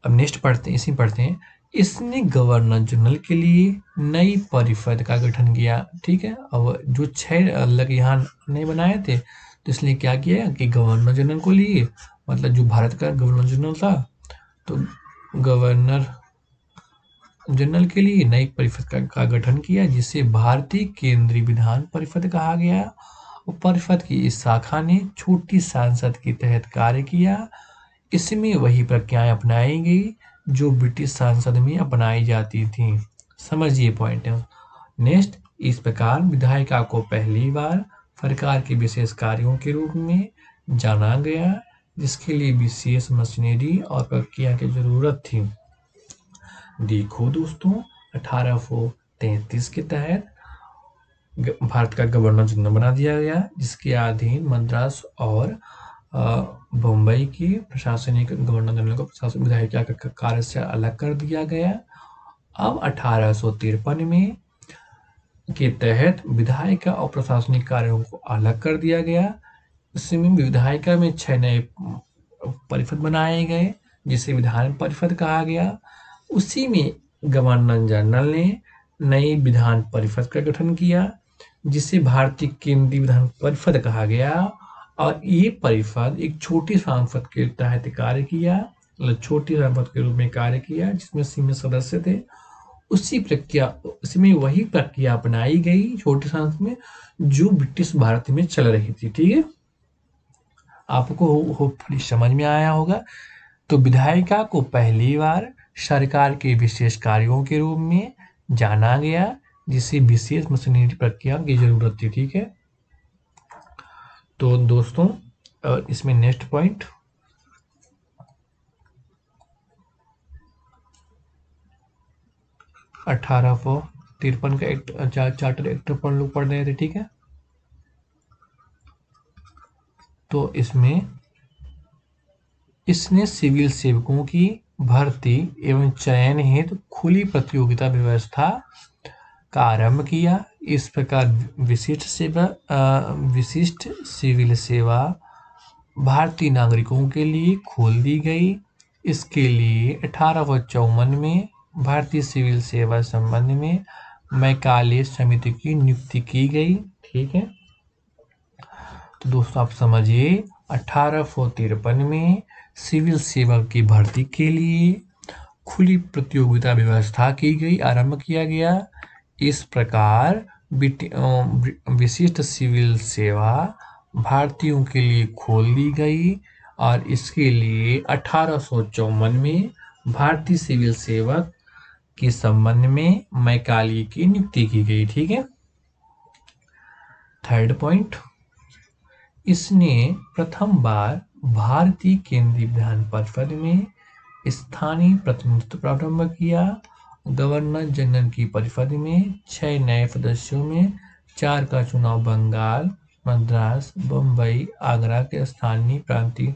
S1: अब नेक्स्ट पढ़ते हैं, इसने गवर्नर जनरल के लिए नई परिषद का गठन किया, ठीक है। अब जो 6 अलग यहाँ नहीं बनाए थे तो इसलिए क्या किया कि गवर्नर जनरल को लिए, मतलब जो भारत का गवर्नर जनरल था, तो गवर्नर जनरल के लिए नई परिषद का गठन किया जिसे भारतीय केंद्रीय विधान परिषद कहा गया। परिषद की इस शाखा ने छोटी सांसद के तहत कार्य किया। इसमें वही प्रक्रियाएं अपनाई गई जो ब्रिटिश संसद में अपनाई जाती थी। समझिए पॉइंट है। नेक्स्ट, इस प्रकार विधायिका को पहली बार सरकार के विशेष कार्यों के रूप में जाना गया जिसके लिए विशेष मशीनरी और प्रक्रिया की जरूरत थी। देखो दोस्तों, 1833 के तहत भारत का गवर्नर जनरल बना दिया गया जिसके अधीन मद्रास और बम्बई की प्रशासनिक गवर्नर जनरल को प्रशासनिक विधायिका का कार्य से अलग कर दिया गया अब 1853 में के तहत विधायिका और प्रशासनिक कार्यों को अलग कर दिया गया। इसमें विधायिका में 6 नए परिषद बनाए गए, जिसे विधान परिषद कहा गया। उसी में गवर्नर जनरल ने नई विधान परिषद का गठन किया, जिसे भारतीय केंद्रीय विधान परिषद कहा गया। और ये परिषद एक छोटी संसद के तहत कार्य किया, मतलब छोटी संसद के रूप में कार्य किया, जिसमें सीमित सदस्य थे। उसमें वही प्रक्रिया अपनाई गई छोटी संसद में, जो ब्रिटिश भारत में चल रही थी। ठीक है, आपको होपफुली समझ में आया होगा। तो विधायिका को पहली बार सरकार के विशेष कार्यों के रूप में जाना गया, जिसे विशेष मशीनरी प्रक्रिया की जरूरत थी। ठीक है, तो दोस्तों इसमें नेक्स्ट पॉइंट 1853 का एक्ट चार्टर एक्ट पर लोग पढ़ रहे थे। ठीक है, तो इसने सिविल सेवकों की भर्ती एवं चयन हेतु खुली प्रतियोगिता व्यवस्था का आरंभ किया। इस प्रकार विशिष्ट सिविल सेवा भारतीय नागरिकों के लिए खोल दी गई। इसके लिए 1854 में भारतीय सिविल सेवा संबंध में मैकाले समिति की नियुक्ति की गई। ठीक है, तो दोस्तों आप समझिए 1853 में सिविल सेवा की भर्ती के लिए खुली प्रतियोगिता व्यवस्था की गई, आरंभ किया गया। इस प्रकार विशिष्ट सिविल सेवा भारतीयों के लिए खोल दी गई और इसके लिए 1854 में भारतीय सिविल सेवक के संबंध में मैकाले की नियुक्ति की गई। ठीक है, थर्ड पॉइंट, इसने प्रथम बार भारतीय केंद्रीय विधान परिषद में स्थानीय प्रतिनिधित्व प्रारंभ किया। गवर्नर जनरल की परिषद में 6 नए सदस्यों में 4 का चुनाव बंगाल, मद्रास, बम्बई, आगरा के स्थानीय प्रांतीय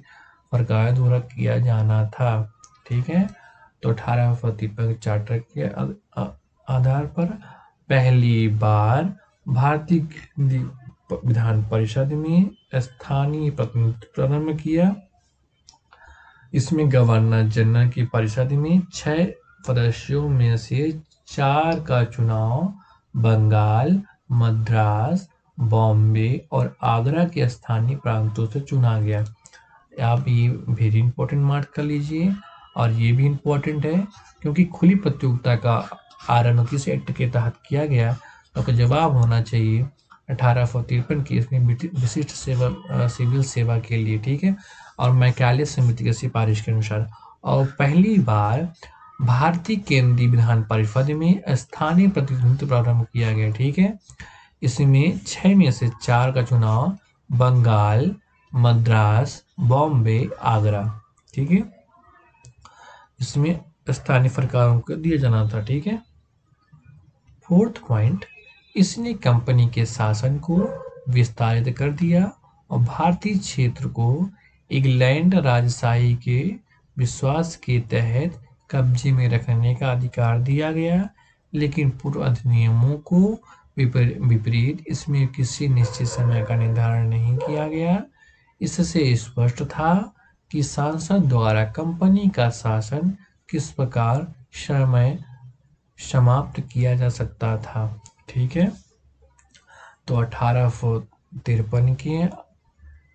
S1: सरकार द्वारा किया जाना था। ठीक है, तो 1853 चार्टर के आधार पर पहली बार भारतीय विधान परिषद में स्थानीय प्रतिनिधित्व प्रारंभ किया। इसमें गवर्नर जनरल की परिषद में 6 सदस्यों में से 4 का चुनाव बंगाल, मद्रास, बॉम्बे और आगरा के स्थानीय प्रांतों से चुना गया। आप ये वेरी इंपॉर्टेंट मार्क कर लीजिए। और ये भी इम्पोर्टेंट है क्योंकि खुली प्रतियोगिता का आरंभ किस एक्ट के तहत किया गया, तो आपका जवाब होना चाहिए 1853 की इसमें विशिष्ट सिविल सेवा के लिए। ठीक है, और मैकाले समिति की सिफारिश के अनुसार। और पहली बार भारतीय केंद्रीय विधान परिषद में स्थानीय प्रतिनिधित्व प्रारंभ किया गया। ठीक है, इसमें 6 में से 4 का चुनाव बंगाल, मद्रास, बॉम्बे, आगरा। ठीक है, इसमें स्थानीय सरकारों को दिया जाना था। ठीक है, फोर्थ पॉइंट, इसने कंपनी के शासन को विस्तारित कर दिया और भारतीय क्षेत्र को इंग्लैंड राजशाही के विश्वास के तहत कब्जे में रखने का अधिकार दिया गया। लेकिन पूर्व अधिनियमों को विपरीत इसमें किसी निश्चित समय का निर्धारण नहीं किया गया। इससे स्पष्ट था कि संसद द्वारा कंपनी का शासन किस प्रकार समय समाप्त किया जा सकता था। ठीक है, तो 1853 के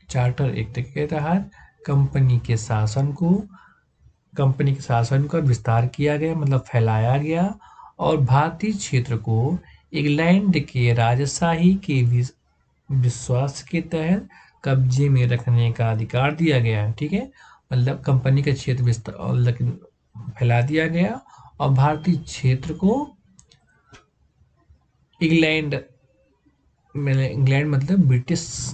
S1: चार्टर एक्ट के तहत कंपनी के शासन का विस्तार किया गया, मतलब फैलाया गया और भारतीय क्षेत्र को इंग्लैंड के राजशाही के विश्वास के तहत कब्जे में रखने का अधिकार दिया गया। ठीक है, मतलब कंपनी का क्षेत्र विस्तार फैला दिया गया और भारतीय क्षेत्र को इंग्लैंड मतलब ब्रिटिश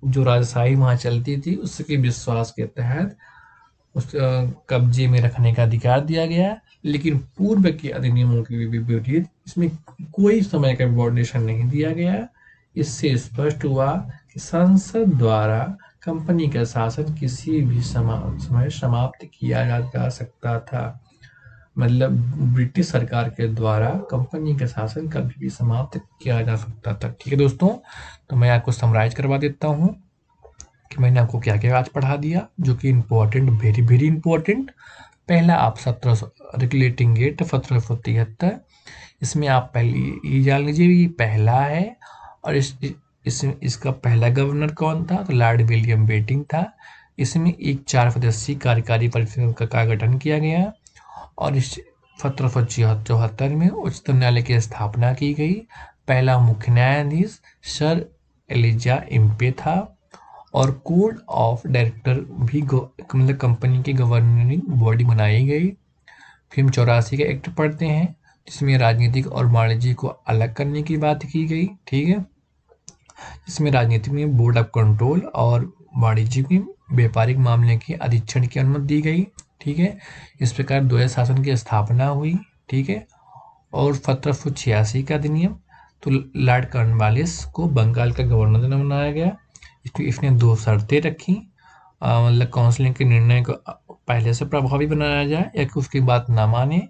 S1: जो राजशाही वहाँ चलती थी उसके विश्वास के तहत उस कब्जे में रखने का अधिकार दिया गया। लेकिन पूर्व के अधिनियमों के विपरीत इसमें कोई समय का विवरण नहीं दिया गया। इससे स्पष्ट हुआ कि संसद द्वारा कंपनी का शासन किसी भी समय समाप्त किया जा सकता था। मतलब ब्रिटिश सरकार के द्वारा कंपनी का शासन कभी भी समाप्त किया जा सकता था। ठीक है दोस्तों, तो मैं आपको समराइज करवा देता हूँ कि मैंने आपको क्या क्या आज पढ़ा दिया, जो कि इम्पोर्टेंट, वेरी वेरी इंपॉर्टेंट। पहला आप 1700 रेगुलेटिंग एक्ट 1773, इसमें आप पहले ये जान लीजिए ये पहला है। और इसका पहला गवर्नर कौन था, तो लॉर्ड विलियम बेटिंग था। इसमें एक 4 सदस्यीय कार्यकारी परिषद का गठन किया गया और इस 1774 में उच्चतम न्यायालय की स्थापना की गई। पहला मुख्य न्यायाधीश सर एलिजा इम्पे था और कोड ऑफ डायरेक्टर भी मतलब कंपनी की गवर्निंग बॉडी बनाई गई। फिर हम 84 का एक्ट पढ़ते हैं जिसमें राजनीतिक और वाणिज्य को अलग करने की बात की गई। ठीक है, इसमें राजनीति में बोर्ड ऑफ कंट्रोल और वाणिज्य में व्यापारिक मामले के अधीक्षण की अनुमति दी गई। ठीक है, इस प्रकार द्वैध शासन की स्थापना हुई। ठीक है, और 1786 का अधिनियम, तो लॉर्ड कॉर्नवालिस को बंगाल का गवर्नर बनाया गया। इसने 2 शर्तें रखी, मतलब काउंसिल के निर्णय को पहले से प्रभावी बनाया जाए या कि उसकी बात ना माने,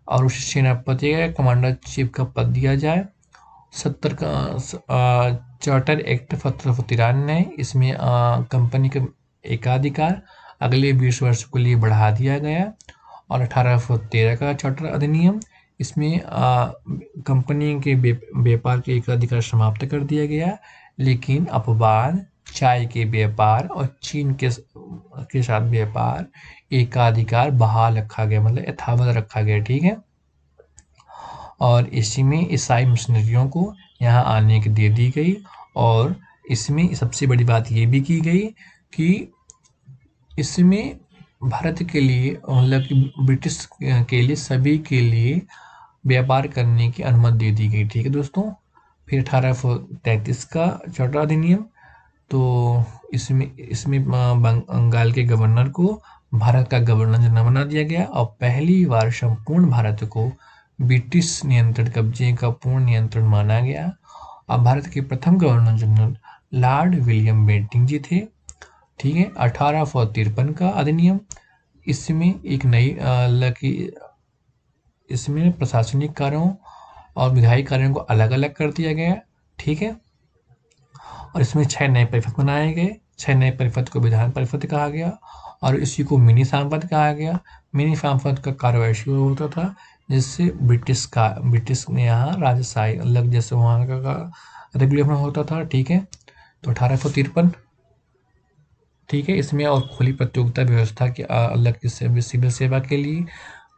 S1: और उसे सेनापति या कमांडर चीफ का पद दिया जाए। 70 का चार्टर एक्ट 1793, इसमें कंपनी का एकाधिकार अगले 20 वर्ष के लिए बढ़ा दिया गया। और 1813 का चार्टर अधिनियम, इसमें कंपनी के व्यापार के एकाधिकार समाप्त कर दिया गया, लेकिन अपवाद चाय के व्यापार और चीन के साथ व्यापार एकाधिकार बहाल रखा गया, मतलब यथावत रखा गया। ठीक है, और इसी में ईसाई मिशनरियों को यहाँ आने की दे दी गई। और इसमें सबसे बड़ी बात ये भी की गई कि इसमें भारत के लिए, मतलब कि ब्रिटिश के लिए, सभी के लिए व्यापार करने की अनुमति दे दी गई। ठीक है दोस्तों, फिर 1833 का चार्टर अधिनियम, तो इसमें बंगाल के गवर्नर को भारत का गवर्नर जनरल बना दिया गया और पहली बार संपूर्ण भारत को ब्रिटिश नियंत्रण कब्जे का पूर्ण नियंत्रण माना गया। अब भारत के प्रथम governor general lord William Bentinck ji थे। ठीक है, 1853 का अधिनियम, इसमें एक नई इसमें प्रशासनिक कार्यों और विधायी कार्यों को अलग अलग कर दिया गया। ठीक है, और इसमें 6 नए परिषद बनाए गए। 6 नए परिषद को विधान परिषद कहा गया और इसी को मिनी सांसद कहा गया। मिनी सांसद का कार्य ऐसे होता था जिससे ब्रिटिश ने यहाँ राजशाही अलग जैसे वहाँ का रेगुलेशन होता था। ठीक है, तो 1853। ठीक है, इसमें और खुली प्रतियोगिता व्यवस्था की अलग सिविल सेवा के लिए,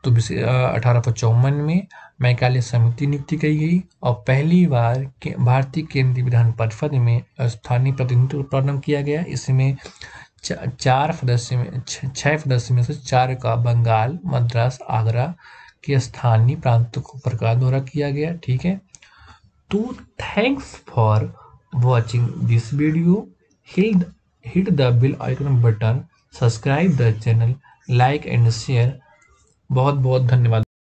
S1: तो 1854 में मैकाले समिति नियुक्ति की गई और पहली बार भारतीय केंद्रीय विधान परिषद में स्थानीय प्रतिनिधित्व प्रारंभ किया गया। इसमें 6 सदस्य में से 4 का बंगाल, मद्रास, आगरा के स्थानीय प्रांतों पर का दौरा किया गया। ठीक है, तो thanks for watching this video. hit the bell icon button, subscribe the channel, like and share। बहुत बहुत धन्यवाद।